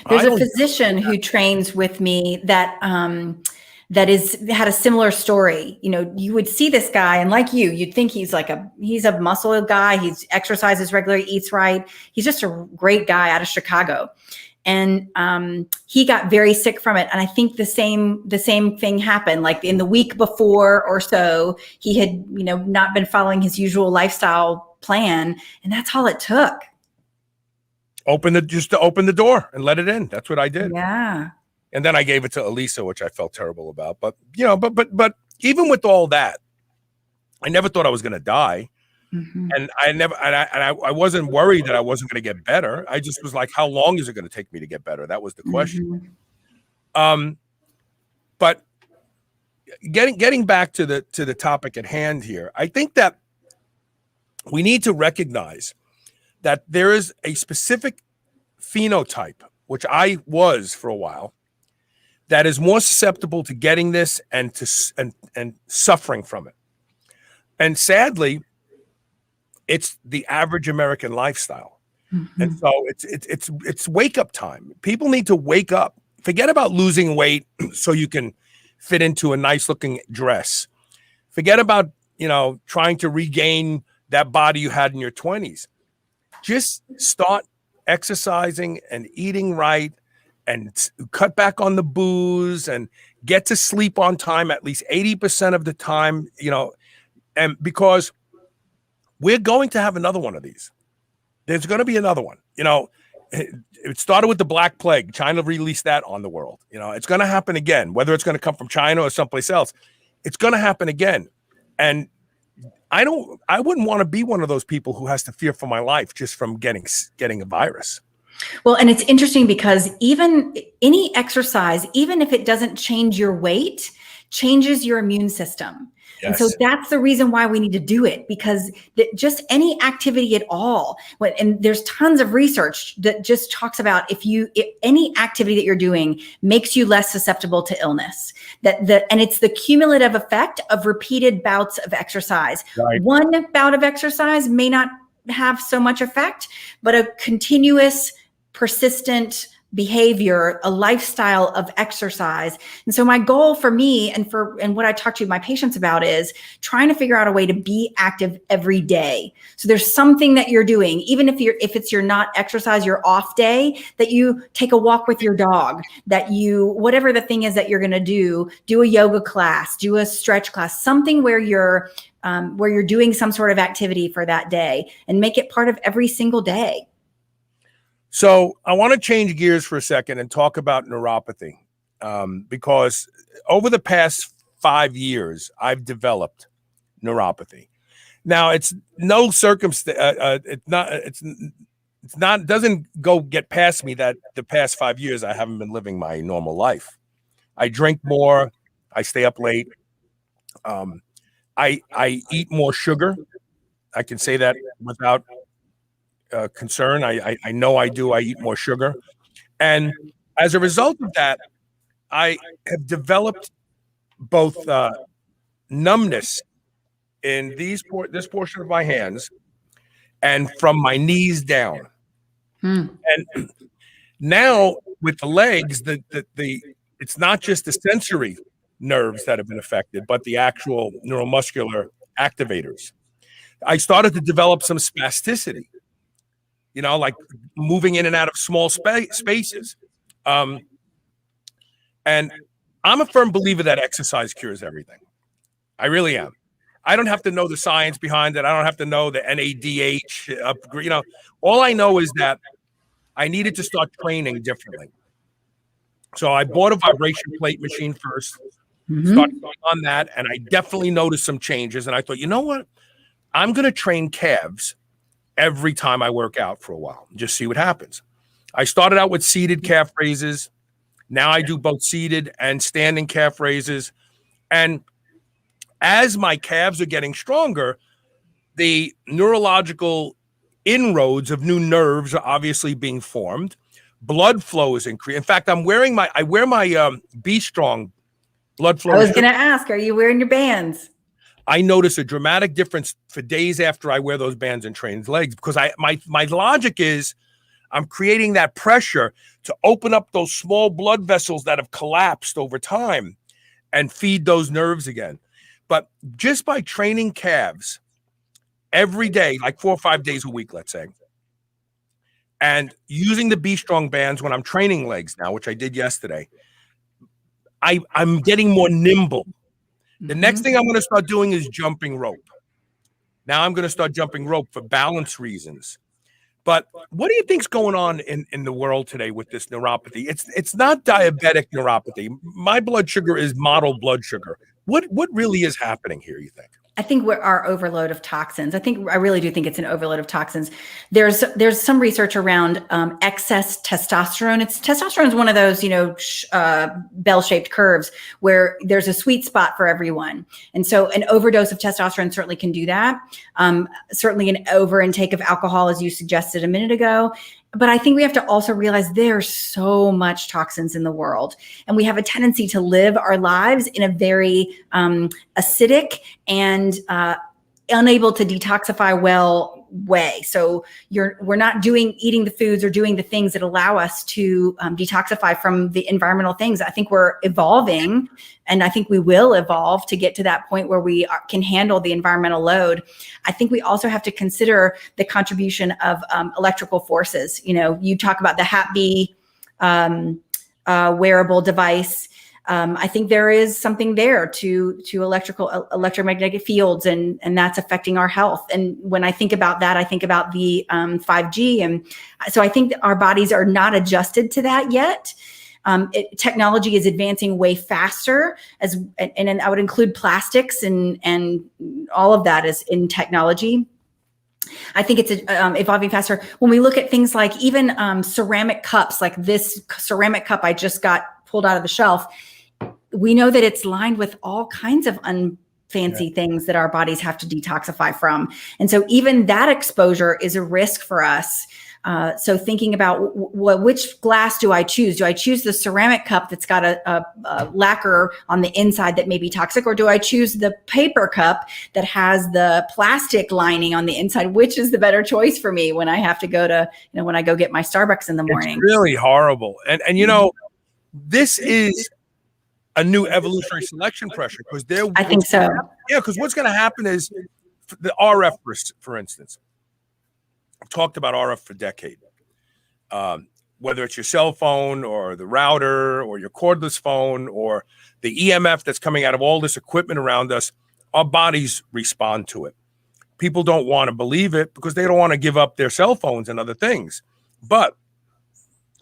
There's a physician who trains with me that had a similar story. You would see this guy, and like you'd think he's a muscle guy. He's exercises regularly, eats right. He's just a great guy out of Chicago. And he got very sick from it. And I think the same thing happened. Like in the week before or so, he had, not been following his usual lifestyle plan. And that's all it took. Just to open the door and let it in. That's what I did. Yeah. And then I gave it to Elisa, which I felt terrible about. But, but even with all that, I never thought I was going to die. And I wasn't worried that I wasn't going to get better. I just was like, how long is it going to take me to get better? That was the question. But getting back to the topic at hand here, I think that we need to recognize that there is a specific phenotype, which I was for a while, that is more susceptible to getting this and suffering from it. And sadly, it's the average American lifestyle. And so it's wake up time. People need to wake up. Forget about losing weight so you can fit into a nice looking dress. Forget about, trying to regain that body you had in your 20s. Just start exercising and eating right and cut back on the booze and get to sleep on time at least 80% of the time, and because we're going to have another one of these. There's going to be another one. It started with the Black Plague. China released that on the world. It's going to happen again, whether it's going to come from China or someplace else. It's going to happen again. And I wouldn't want to be one of those people who has to fear for my life just from getting a virus. Well, and it's interesting because even any exercise, even if it doesn't change your weight, changes your immune system. And so Yes. that's the reason why we need to do it, because just any activity at all, and there's tons of research that just talks about if any activity that you're doing makes you less susceptible to illness, and it's the cumulative effect of repeated bouts of exercise. Right. One bout of exercise may not have so much effect, but a continuous, persistent behavior, a lifestyle of exercise. And so my goal for me and what I talk to my patients about is trying to figure out a way to be active every day. So there's something that you're doing, even if it's your not exercise, your off day, that you take a walk with your dog, that whatever the thing is that you're going to do a yoga class, do a stretch class, something where you're doing some sort of activity for that day, and make it part of every single day. So I want to change gears for a second and talk about neuropathy, because over the past 5 years, I've developed neuropathy. Now, it's no circumstance. Doesn't go get past me that the past 5 years I haven't been living my normal life. I drink more. I stay up late. I eat more sugar. I can say that without concern. I know I do. I eat more sugar. And as a result of that, I have developed both numbness in this portion of my hands and from my knees down. And now with the legs, it's not just the sensory nerves that have been affected, but the actual neuromuscular activators. I started to develop some spasticity, like moving in and out of small spaces. And I'm a firm believer that exercise cures everything. I really am. I don't have to know the science behind it. I don't have to know the NADH. All I know is that I needed to start training differently. So I bought a vibration plate machine first, started on that, and I definitely noticed some changes. And I thought, you know what? I'm going to train calves every time I work out for a while, just see what happens. I started out with seated calf raises. Now I do both seated and standing calf raises. And as my calves are getting stronger, the neurological inroads of new nerves are obviously being formed. Blood flow is increasing. In fact, I wear my Be Strong blood flow. I was going to ask, are you wearing your bands? I notice a dramatic difference for days after I wear those bands and train legs, because my logic is I'm creating that pressure to open up those small blood vessels that have collapsed over time and feed those nerves again. But just by training calves every day, like 4 or 5 days a week, let's say, and using the Be Strong bands when I'm training legs now, which I did yesterday, I'm getting more nimble. The next thing I'm going to start doing is jumping rope. Now I'm going to start jumping rope for balance reasons. But what do you think's going on in the world today with this neuropathy? It's not diabetic neuropathy. My blood sugar is model blood sugar. What really is happening here, you think? I think our overload of toxins. I really do think it's an overload of toxins. There's some research around excess testosterone. Testosterone is one of those, bell-shaped curves where there's a sweet spot for everyone. And so an overdose of testosterone certainly can do that. Certainly an over intake of alcohol, as you suggested a minute ago. But I think we have to also realize there's so much toxins in the world, and we have a tendency to live our lives in a very acidic and unable to detoxify well way. So we're not eating the foods or doing the things that allow us to detoxify from the environmental things. I think we're evolving, and I think we will evolve to get to that point where we can handle the environmental load. I think we also have to consider the contribution of electrical forces. You talk about the HapB wearable device. I think there is something there to electromagnetic fields, and that's affecting our health. And when I think about that, I think about the 5G. And so I think our bodies are not adjusted to that yet. Technology is advancing way faster, and I would include plastics and all of that is in technology. I think it's evolving faster. When we look at things like even ceramic cups, like this ceramic cup I just got pulled out of the shelf, we know that it's lined with all kinds of fancy things that our bodies have to detoxify from. And so even that exposure is a risk for us. So thinking about which glass do I choose? Do I choose the ceramic cup that's got a lacquer on the inside that may be toxic, or do I choose the paper cup that has the plastic lining on the inside? Which is the better choice for me when I have to go to, when I go get my Starbucks in the morning? It's really horrible. And this is a new evolutionary selection pressure, because I think so. Yeah, because what's going to happen is the RF, for instance. I've talked about RF for decades. Whether it's your cell phone or the router or your cordless phone or the EMF that's coming out of all this equipment around us, our bodies respond to it. People don't want to believe it because they don't want to give up their cell phones and other things. But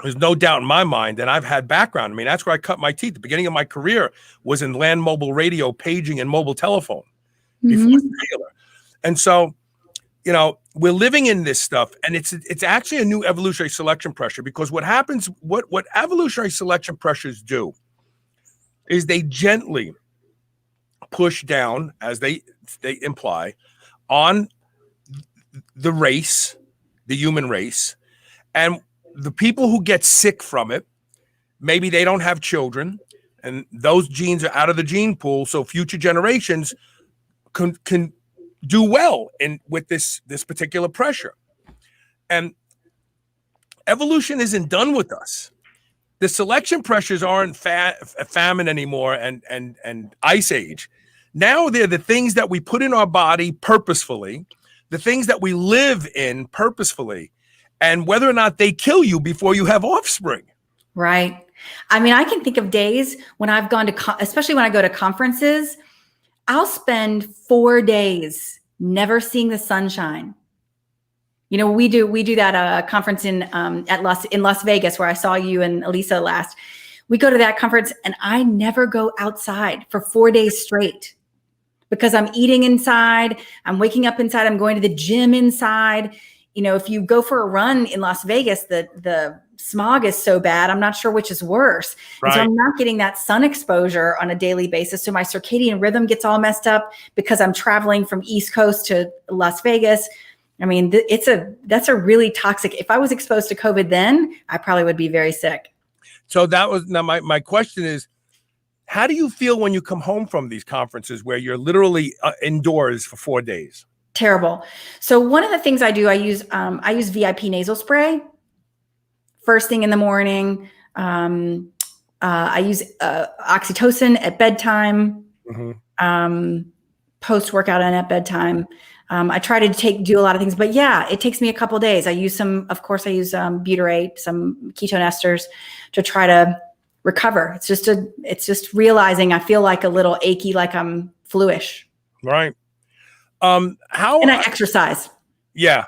there's no doubt in my mind, and I've had background. I mean, that's where I cut my teeth. The beginning of my career was in land mobile radio, paging, and mobile telephone before cellular. And so, we're living in this stuff, and it's actually a new evolutionary selection pressure, because what happens, what evolutionary selection pressures do is they gently push down, as they imply, on the race, the human race, and the people who get sick from it, maybe they don't have children, and those genes are out of the gene pool, so future generations can do well with this particular pressure. And evolution isn't done with us. The selection pressures aren't famine anymore and ice age. Now they're the things that we put in our body purposefully, the things that we live in purposefully, and whether or not they kill you before you have offspring. Right. I mean, I can think of days when I've gone to, especially when I go to conferences, I'll spend 4 days never seeing the sunshine. We do that conference in Las Vegas, where I saw you and Elisa last. We go to that conference and I never go outside for 4 days straight, because I'm eating inside, I'm waking up inside, I'm going to the gym inside. If you go for a run in Las Vegas, the smog is so bad, I'm not sure which is worse. Right. And so I'm not getting that sun exposure on a daily basis. So my circadian rhythm gets all messed up because I'm traveling from East Coast to Las Vegas. I mean, that's a really toxic. If I was exposed to COVID then, I probably would be very sick. So now my question is, how do you feel when you come home from these conferences where you're literally indoors for 4 days? Terrible. So one of the things I do, I use VIP nasal spray first thing in the morning. I use oxytocin at bedtime, post-workout and at bedtime. I try to do a lot of things, but yeah, it takes me a couple of days. I use butyrate, some ketone esters to try to recover. It's just realizing I feel like a little achy, like I'm fluish. Right. And I exercise. Yeah.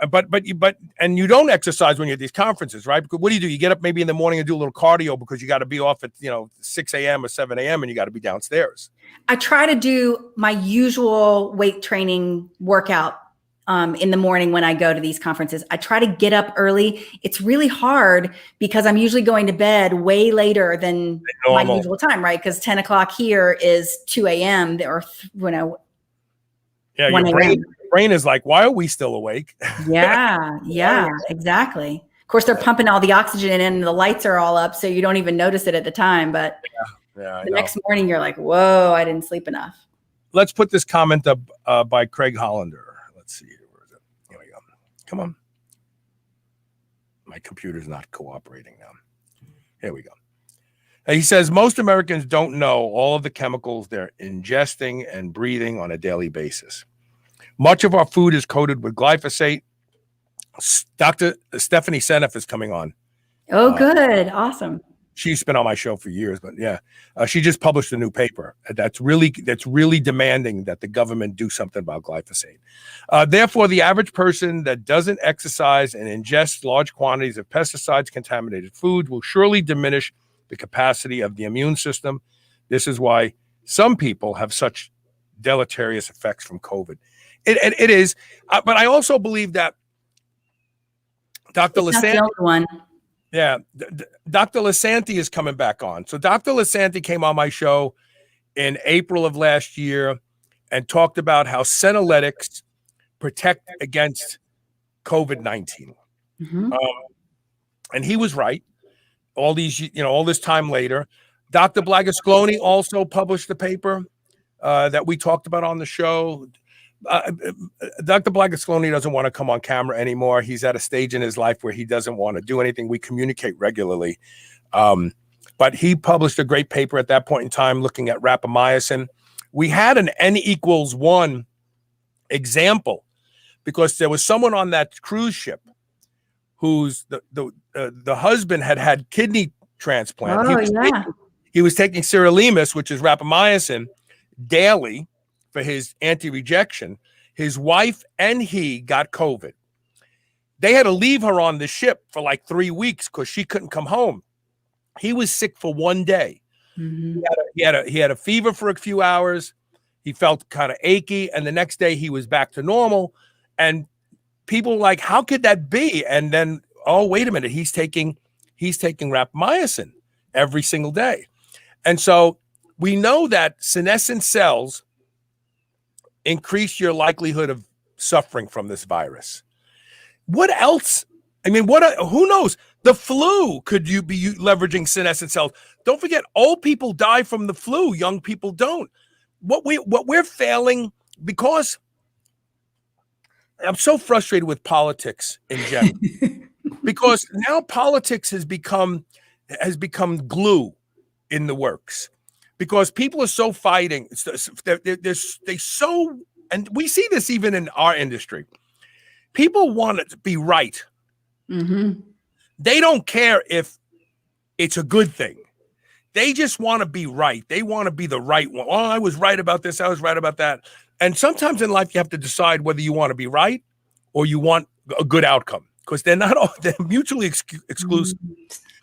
But you don't exercise when you're at these conferences, right? Because what do? You get up maybe in the morning and do a little cardio because you got to be off at 6 a.m. or 7 a.m. and you got to be downstairs. I try to do my usual weight training workout in the morning when I go to these conferences. I try to get up early. It's really hard because I'm usually going to bed way later than my usual time, right? Because 10 o'clock here is 2 a.m. or yeah, your brain is like, why are we still awake? Yeah, exactly. Of course, they're pumping all the oxygen in and the lights are all up, so you don't even notice it at the time. But the next morning, you're like, whoa, I didn't sleep enough. Let's put this comment up by Craig Hollander. Let's see. Where is it? Here we go. Come on. My computer's not cooperating now. Here we go. He says, most Americans don't know all of the chemicals they're ingesting and breathing on a daily basis. Much of our food is coated with glyphosate. Dr. Stephanie Seneff is coming on. Oh, good. Awesome. She's been on my show for years, but yeah, she just published a new paper that's really demanding that the government do something about glyphosate. Therefore, the average person that doesn't exercise and ingests large quantities of pesticides-contaminated food will surely diminish the capacity of the immune system. This is why some people have such deleterious effects from COVID. It is, but I also believe that Dr. Lisanti, Dr. Lisanti is coming back on. So Dr. Lisanti came on my show in April of last year. and talked about how senolytics protect against COVID-19. Mhm. And he was right. All this time later, Dr. Blagascloni also published a paper that we talked about on the show. Dr. Blagascloni doesn't want to come on camera anymore. He's at a stage in his life where he doesn't want to do anything. We communicate regularly. But he published a great paper at that point in time looking at rapamycin. We had an N=1 example because there was someone on that cruise ship whose the husband had kidney transplant. He was taking sirolimus, which is rapamycin, daily for his anti-rejection. His wife and he got COVID. They had to leave her on the ship for like 3 weeks because she couldn't come home. He was sick for 1 day. Mhm. He had a fever for a few hours. He felt kind of achy, and the next day he was back to normal. And people were like, how could that be? And then, oh, wait a minute, he's taking rapamycin every single day. And so we know that senescent cells increase your likelihood of suffering from this virus. What else? I mean, who knows? The flu, could you be leveraging senescent cells? Don't forget, old people die from the flu. Young people don't. What we're failing, because I'm so frustrated with politics in general, because now politics has become glue in the works, because people are so fighting. They so, and we see this even in our industry. People want it to be right. Mhm. They don't care if it's a good thing. They just want to be right. They want to be the right one. Oh, I was right about this. I was right about that. And sometimes in life, you have to decide whether you want to be right or you want a good outcome, because they're mutually exclusive.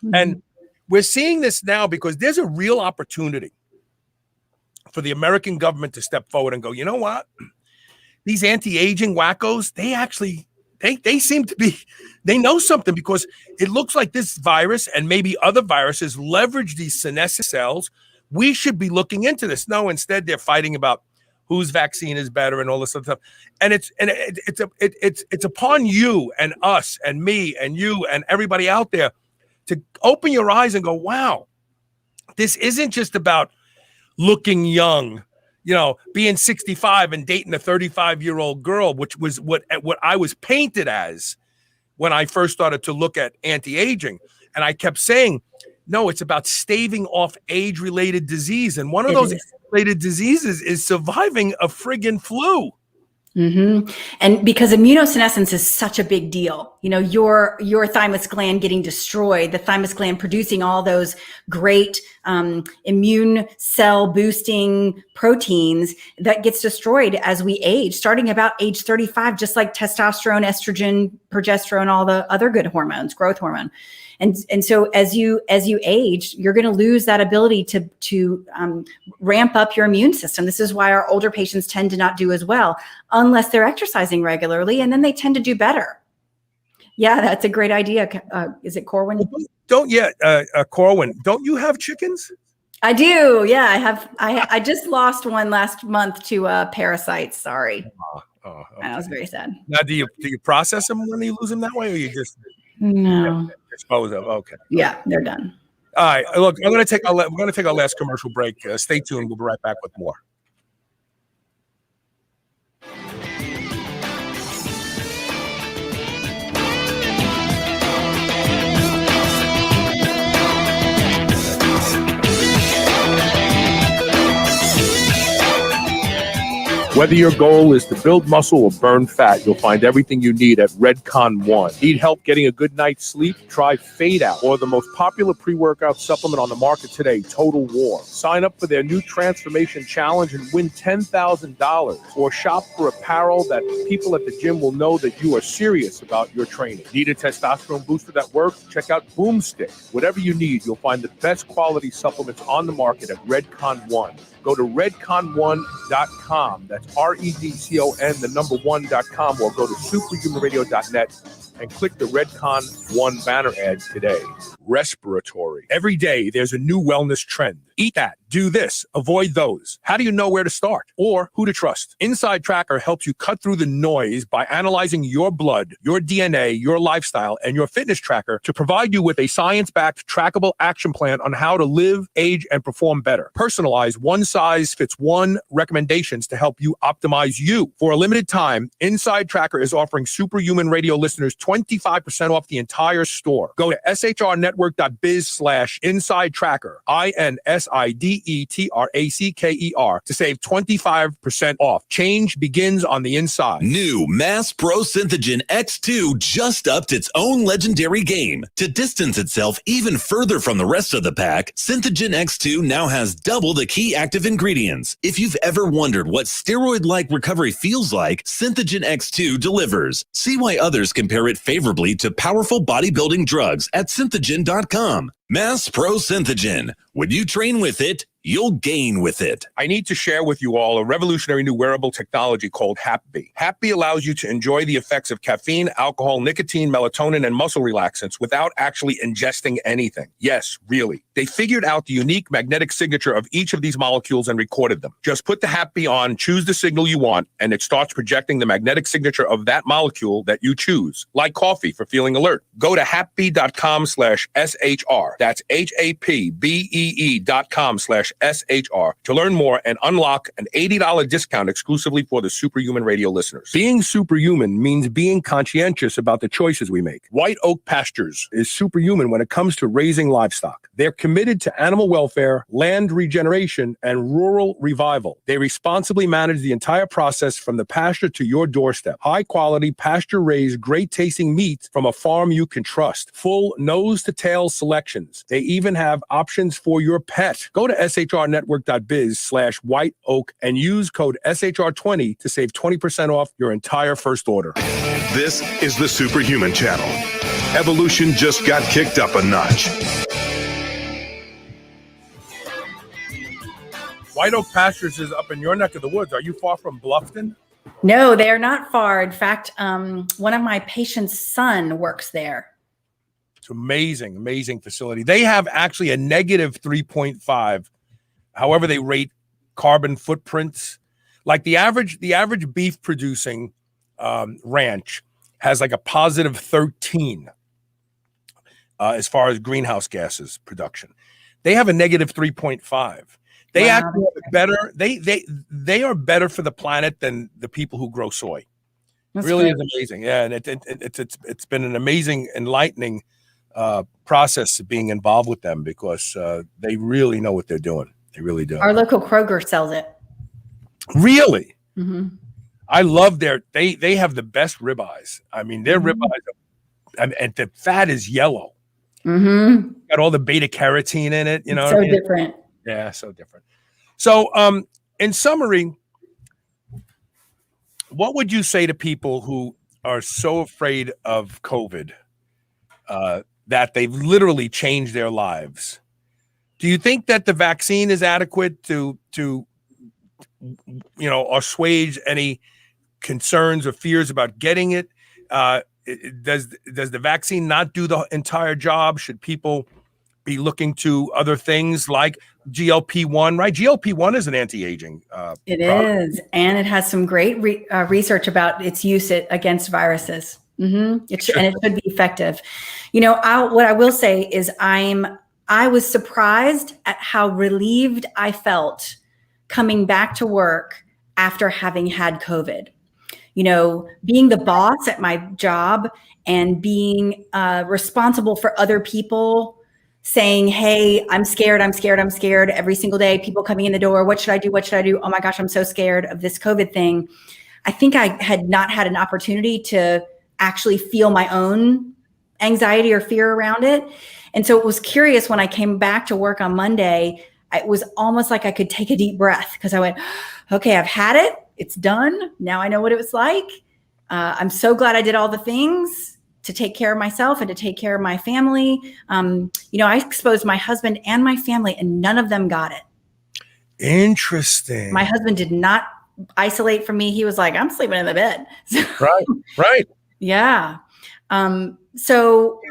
Mhm. And we're seeing this now because there's a real opportunity for the American government to step forward and go, you know what? These anti-aging wackos, they seem to be, they know something, because it looks like this virus and maybe other viruses leverage these senescent cells. We should be looking into this. No, instead they're fighting about whose vaccine is better and all this other stuff. And it's upon you and us and me and you and everybody out there to open your eyes and go, wow, this isn't just about looking young, being 65 and dating a 35-year-old girl, which was what I was painted as when I first started to look at anti-aging. And I kept saying, no, it's about staving off age-related disease. And one of those age-related diseases is surviving a friggin' flu. Mm-hmm. And because immunosenescence is such a big deal, your thymus gland getting destroyed, the thymus gland producing all those great immune cell boosting proteins that gets destroyed as we age, starting about age 35, just like testosterone, estrogen, progesterone, all the other good hormones, growth hormone. And so as you age, you're going to lose that ability to ramp up your immune system. This is why our older patients tend to not do as well unless they're exercising regularly, and then they tend to do better. Yeah, that's a great idea. Is it Corwin? Corwin, don't you have chickens? I do. Yeah, I have. I just lost one last month to parasites. Sorry. Okay. I was very sad. Now, do you process them when you lose them that way, or you just dispose of? Okay. Yeah, they're done. All right. Look, we're going to take our last commercial break. Stay tuned. We'll be right back with more. Whether your goal is to build muscle or burn fat, you'll find everything you need at Redcon One. Need help getting a good night's sleep? Try Fade Out, or the most popular pre-workout supplement on the market today, Total War. Sign up for their new Transformation Challenge and win $10,000. Or shop for apparel that people at the gym will know that you are serious about your training. Need a testosterone booster that works? Check out Boomstick. Whatever you need, you'll find the best quality supplements on the market at Redcon One. Go to redcon1.com. That's REDCON1.com, or go to superhumanradio.net and click the Redcon One banner ad today. respiratory. Every day, there's a new wellness trend. Eat that, do this, avoid those. How do you know where to start or who to trust? Inside Tracker helps you cut through the noise by analyzing your blood, your DNA, your lifestyle, and your fitness tracker to provide you with a science-backed, trackable action plan on how to live, age, and perform better. Personalized, one-size-fits-one recommendations to help you optimize you. For a limited time, Inside Tracker is offering Superhuman Radio listeners 25% off the entire store. Go to shrnetwork.biz/inside tracker, INSIDETRACKER, to save 25% off. Change begins on the inside. New Mass Pro Synthogen X2 just upped its own legendary game. To distance itself even further from the rest of the pack, Synthogen X2 now has double the key active ingredients. If you've ever wondered what steroid-like recovery feels like, Synthogen X2 delivers. See why others compare it favorably to powerful bodybuilding drugs at synthogen.com. Mass Pro Synthogen. When you train with it, you'll gain with it. I need to share with you all a revolutionary new wearable technology called HapBee. HapBee allows you to enjoy the effects of caffeine, alcohol, nicotine, melatonin, and muscle relaxants without actually ingesting anything. Yes, really. They figured out the unique magnetic signature of each of these molecules and recorded them. Just put the HapBee on, choose the signal you want, and it starts projecting the magnetic signature of that molecule that you choose, like coffee for feeling alert. Go to hapbee.com/SHR. That's HAPBEE.com/SHR to learn more and unlock an $80 discount exclusively for the Superhuman Radio listeners. Being superhuman means being conscientious about the choices we make. White Oak Pastures is superhuman when it comes to raising livestock. They're committed to animal welfare, land regeneration, and rural revival. They responsibly manage the entire process from the pasture to your doorstep. High quality, pasture raised, great tasting meat from a farm you can trust. Full nose to tail selections. They even have options for your pet. Go to shrnetwork.biz/white oak and use code SHR20 to save 20% off your entire first order. This is the Superhuman Channel. Evolution just got kicked up a notch. White Oak Pastures is up in your neck of the woods. Are you far from Bluffton? No, they are not far. In fact, one of my patient's son works there. It's amazing, amazing facility. They have actually a negative 3.5. However, they rate carbon footprints. Like the average beef producing ranch has like a positive 13 as far as greenhouse gases production. They have a negative 3.5. They actually are better. They are better for the planet than the people who grow soy. That's really great. Is amazing. Yeah, and it's been an amazing, enlightening process of being involved with them because they really know what they're doing. They really do. Our local Kroger sells it. Really? Mm-hmm. I love they have the best ribeyes. I mean, their ribeyes, and the fat is yellow. Mm-hmm. Got all the beta carotene in it. You know, so different. Yeah, so different. So, in summary, what would you say to people who are so afraid of COVID that they've literally changed their lives? Do you think that the vaccine is adequate to assuage any concerns or fears about getting it? Does the vaccine not do the entire job? Should people be looking to other things like GLP-1, right? GLP-1 is an anti-aging It product. Is, and it has some great research about its use against viruses. Mm-hmm. It should be effective. You know, what I will say is I was surprised at how relieved I felt coming back to work after having had COVID. You know, being the boss at my job and being responsible for other people saying, hey, I'm scared every single day, people coming in the door. What should I do? Oh my gosh, I'm so scared of this COVID thing. I think I had not had an opportunity to actually feel my own anxiety or fear around it. And so it was curious when I came back to work on Monday, it was almost like I could take a deep breath because I went, okay, I've had it. It's done. Now I know what it was like. I'm so glad I did all the things to take care of myself and to take care of my family. I exposed my husband and my family and none of them got it. Interesting. My husband did not isolate from me. He was like, I'm sleeping in the bed. Right. Yeah. So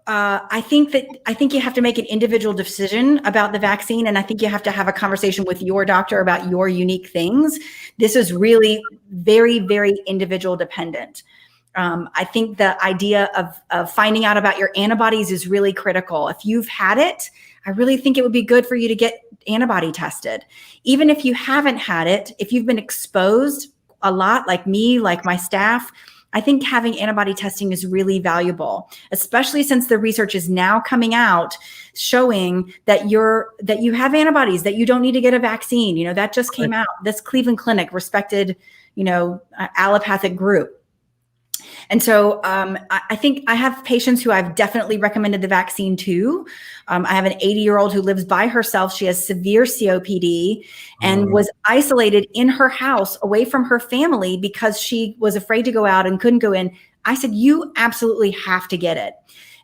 I think you have to make an individual decision about the vaccine, and I think you have to have a conversation with your doctor about your unique things. This is really very, very individual dependent. I think the idea of finding out about your antibodies is really critical. If you've had it, I really think it would be good for you to get antibody tested. Even if you haven't had it, if you've been exposed a lot, like me, like my staff, I think having antibody testing is really valuable, especially since the research is now coming out showing that you have antibodies, that you don't need to get a vaccine. You know, that just came out. This Cleveland Clinic, respected, allopathic group. And so I think I have patients who I've definitely recommended the vaccine to. I have an 80-year-old who lives by herself. She has severe COPD and was isolated in her house away from her family because she was afraid to go out and couldn't go in. I said, you absolutely have to get it.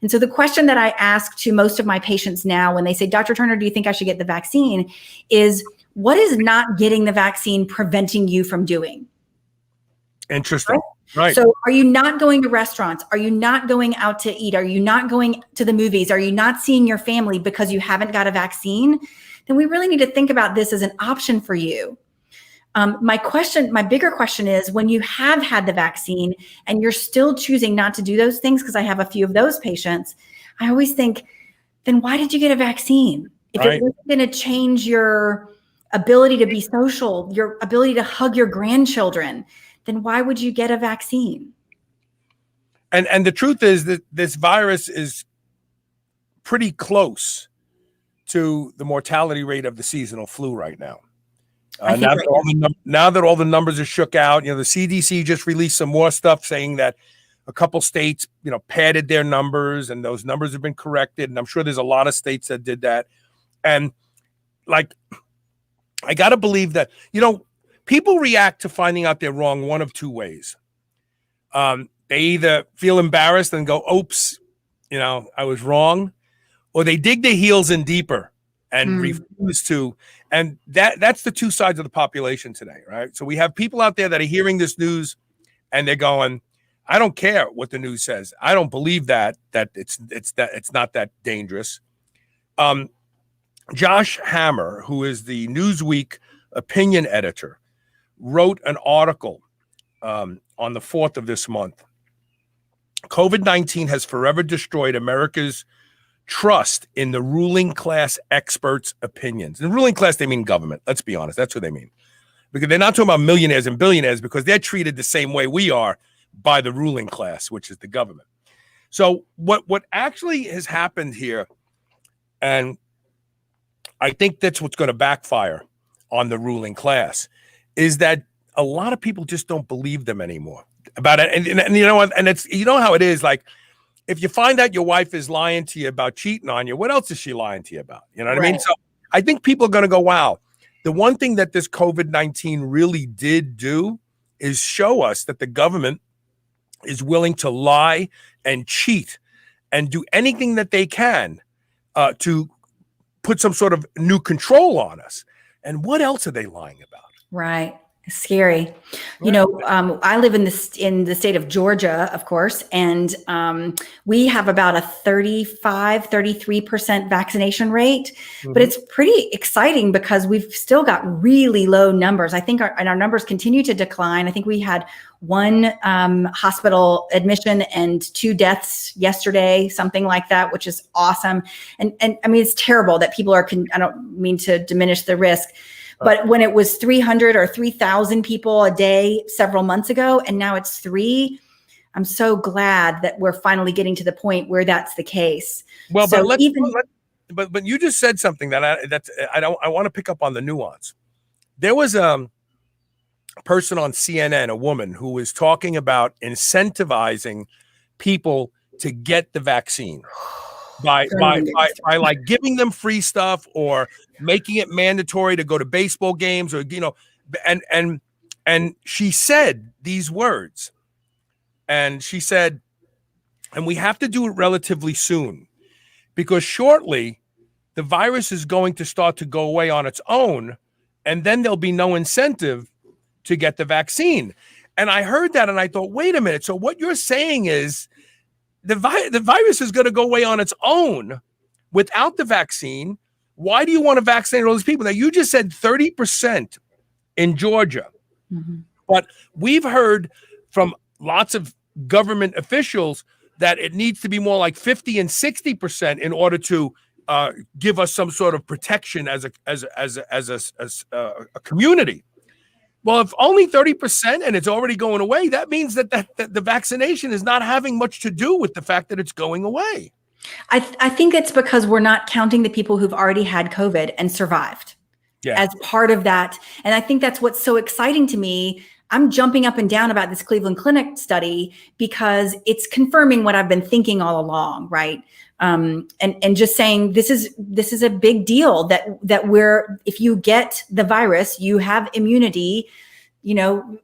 And so the question that I ask to most of my patients now when they say, Dr. Turner, do you think I should get the vaccine, is what is not getting the vaccine preventing you from doing? Interesting. Right. So are you not going to restaurants? Are you not going out to eat? Are you not going to the movies? Are you not seeing your family because you haven't got a vaccine? Then we really need to think about this as an option for you. My bigger question is, when you have had the vaccine and you're still choosing not to do those things, because I have a few of those patients, I always think, then why did you get a vaccine? If it wasn't going to change your ability to be social, your ability to hug your grandchildren, then why would you get a vaccine? And the truth is that this virus is pretty close to the mortality rate of the seasonal flu right now. Now that all the numbers are shook out, the CDC just released some more stuff saying that a couple states, padded their numbers, and those numbers have been corrected. And I'm sure there's a lot of states that did that. And I got to believe that, people react to finding out they're wrong one of two ways. They either feel embarrassed and go, oops, I was wrong, or they dig their heels in deeper and refuse to. And that's the two sides of the population today, right? So we have people out there that are hearing this news and they're going, I don't care what the news says. I don't believe that it's not that dangerous. Josh Hammer, who is the Newsweek opinion editor, wrote an article on the 4th of this month. COVID-19 has forever destroyed America's trust in the ruling class experts' opinions. In ruling class, they mean government. Let's be honest. That's what they mean. Because they're not talking about millionaires and billionaires, because they're treated the same way we are by the ruling class, which is the government. So what actually has happened here, and I think that's what's going to backfire on the ruling class, is that a lot of people just don't believe them anymore about it. And you know what? And it's, how it is. Like, if you find out your wife is lying to you about cheating on you, what else is she lying to you about? You know what I mean? So I think people are going to go, wow. The one thing that this COVID-19 really did do is show us that the government is willing to lie and cheat and do anything that they can to put some sort of new control on us. And what else are they lying about? Right. Scary. I live in the state of Georgia, of course, and we have about a 33% vaccination rate, but it's pretty exciting because we've still got really low numbers. I think our numbers continue to decline. I think we had one hospital admission and 2 deaths yesterday, something like that, which is awesome. And I mean, it's terrible that people are, I don't mean to diminish the risk, but when it was 300 or 3,000 people a day several months ago, and now it's 3, I'm so glad that we're finally getting to the point where that's the case. Well, so but you just said something that I want to pick up on the nuance. There was a person on CNN, a woman, who was talking about incentivizing people to get the vaccine by like giving them free stuff or making it mandatory to go to baseball games, or and she said these words, and she said, and we have to do it relatively soon, because shortly the virus is going to start to go away on its own, and then there'll be no incentive to get the vaccine. And I heard that and I thought, wait a minute. So what you're saying is the virus is going to go away on its own without the vaccine. Why do you want to vaccinate all these people? Now, you just said 30% in Georgia, but we've heard from lots of government officials that it needs to be more like 50 and 60% in order to give us some sort of protection as a community. Well, if only 30% and it's already going away, that means that the vaccination is not having much to do with the fact that it's going away. I think it's because we're not counting the people who've already had COVID and survived as part of that. And I think that's what's so exciting to me. I'm jumping up and down about this Cleveland Clinic study because it's confirming what I've been thinking all along, right? And just saying this is a big deal that if you get the virus, you have immunity. You know,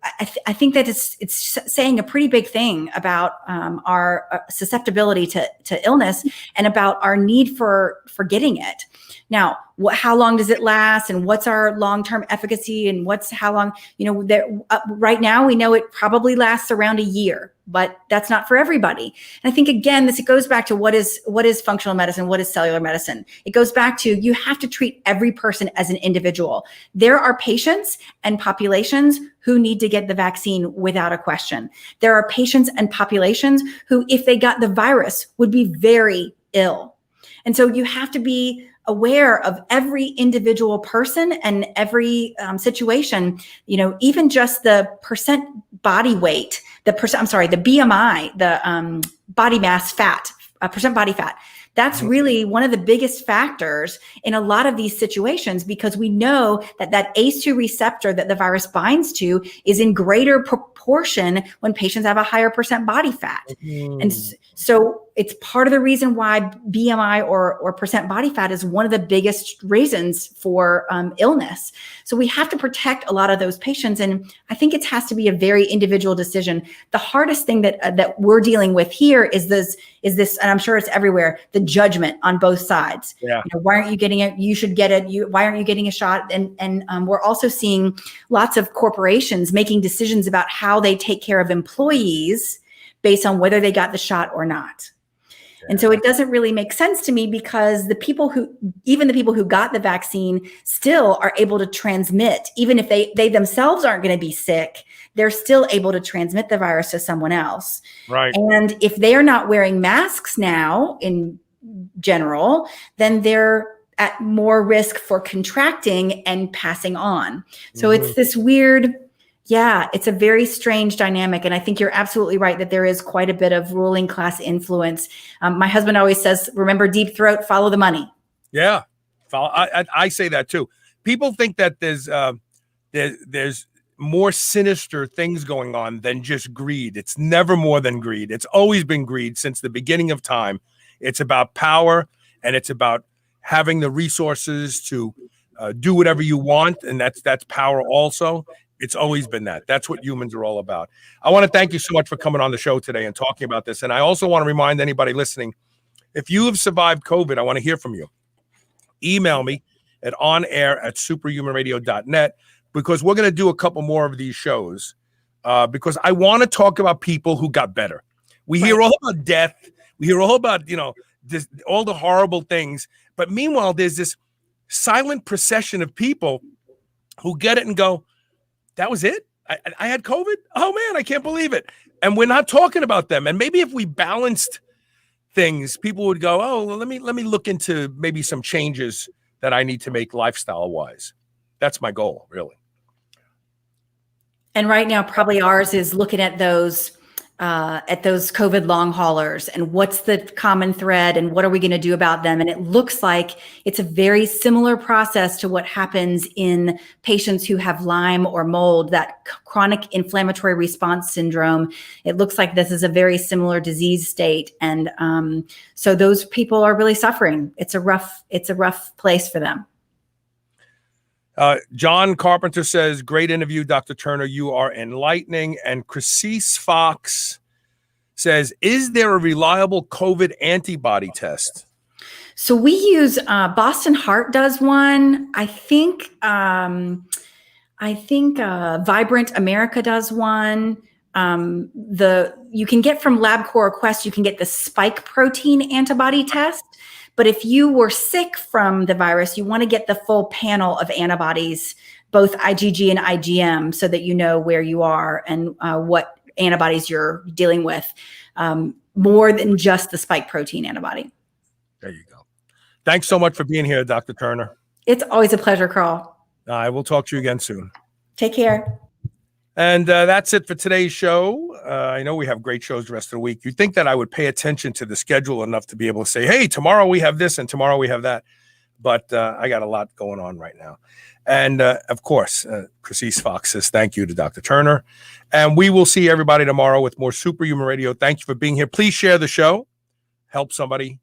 I think that it's saying a pretty big thing about our susceptibility to illness and about our need for getting it. Now, how long does it last, and what's our long-term efficacy, and how long? You know, right now we know it probably lasts around a year, but that's not for everybody. And I think again, it goes back to what is functional medicine, what is cellular medicine. It goes back to you have to treat every person as an individual. There are patients and populations who need to get the vaccine without a question. There are patients and populations who, if they got the virus, would be very ill. And so you have to be aware of every individual person and every situation, you know, even just the percent body weight, the BMI, the body mass fat, percent body fat. That's really one of the biggest factors in a lot of these situations, because we know that ACE2 receptor that the virus binds to is in greater proportion when patients have a higher percent body fat. And so it's part of the reason why BMI or percent body fat is one of the biggest reasons for illness. So we have to protect a lot of those patients. And I think it has to be a very individual decision. The hardest thing that we're dealing with here is this, and I'm sure it's everywhere, the judgment on both sides. Yeah. You know, why aren't you getting it? You should get it. Why aren't you getting a shot? And we're also seeing lots of corporations making decisions about how they take care of employees based on whether they got the shot or not. And so it doesn't really make sense to me, because even the people who got the vaccine still are able to transmit. Even if they themselves aren't going to be sick, they're still able to transmit the virus to someone else. Right. And if they are not wearing masks now in general, then they're at more risk for contracting and passing on. So it's this weird, it's a very strange dynamic. And I think you're absolutely right that there is quite a bit of ruling class influence. My husband always says, remember, deep throat, follow the money. Yeah. I say that too. People think that there's more sinister things going on than just greed. It's never more than greed. It's always been greed since the beginning of time. It's about power, and it's about having the resources to do whatever you want. And that's power also. It's always been that. That's what humans are all about. I want to thank you so much for coming on the show today and talking about this. And I also want to remind anybody listening, if you have survived COVID, I want to hear from you. Email me at onair@superhumanradio.net, because we're going to do a couple more of these shows because I want to talk about people who got better. We hear all about death. We hear all about, all the horrible things. But meanwhile, there's this silent procession of people who get it and go, that was it? I had COVID? Oh, man, I can't believe it. And we're not talking about them. And maybe if we balanced things, people would go, oh, well, let me look into maybe some changes that I need to make lifestyle-wise. That's my goal, really. And right now, probably ours is looking at those COVID long haulers and what's the common thread and what are we going to do about them? And it looks like it's a very similar process to what happens in patients who have Lyme or mold, that chronic inflammatory response syndrome. It looks like this is a very similar disease state. And so those people are really suffering. It's a rough place for them. John Carpenter says, great interview, Dr. Turner. You are enlightening. And Chrissy Fox says, is there a reliable COVID antibody test? So we use Boston Heart does one. I think Vibrant America does one. you can get from LabCorp Quest, you can get the spike protein antibody test. But if you were sick from the virus, you want to get the full panel of antibodies, both IgG and IgM, so that you know where you are and what antibodies you're dealing with, more than just the spike protein antibody. There you go. Thanks so much for being here, Dr. Turner. It's always a pleasure, Carl. I will talk to you again soon. Take care. And that's it for today's show. I know we have great shows the rest of the week. You'd think that I would pay attention to the schedule enough to be able to say, hey, tomorrow we have this and tomorrow we have that. But I got a lot going on right now. And of course, Chris Fox says thank you to Dr. Turner. And we will see everybody tomorrow with more Superhuman Radio. Thank you for being here. Please share the show. Help somebody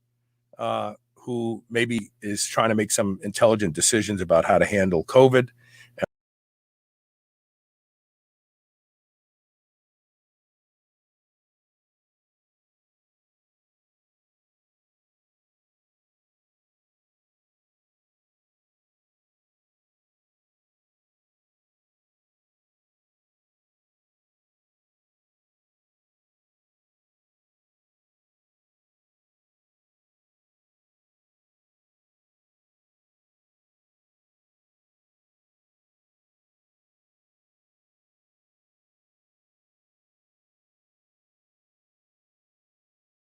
who maybe is trying to make some intelligent decisions about how to handle COVID.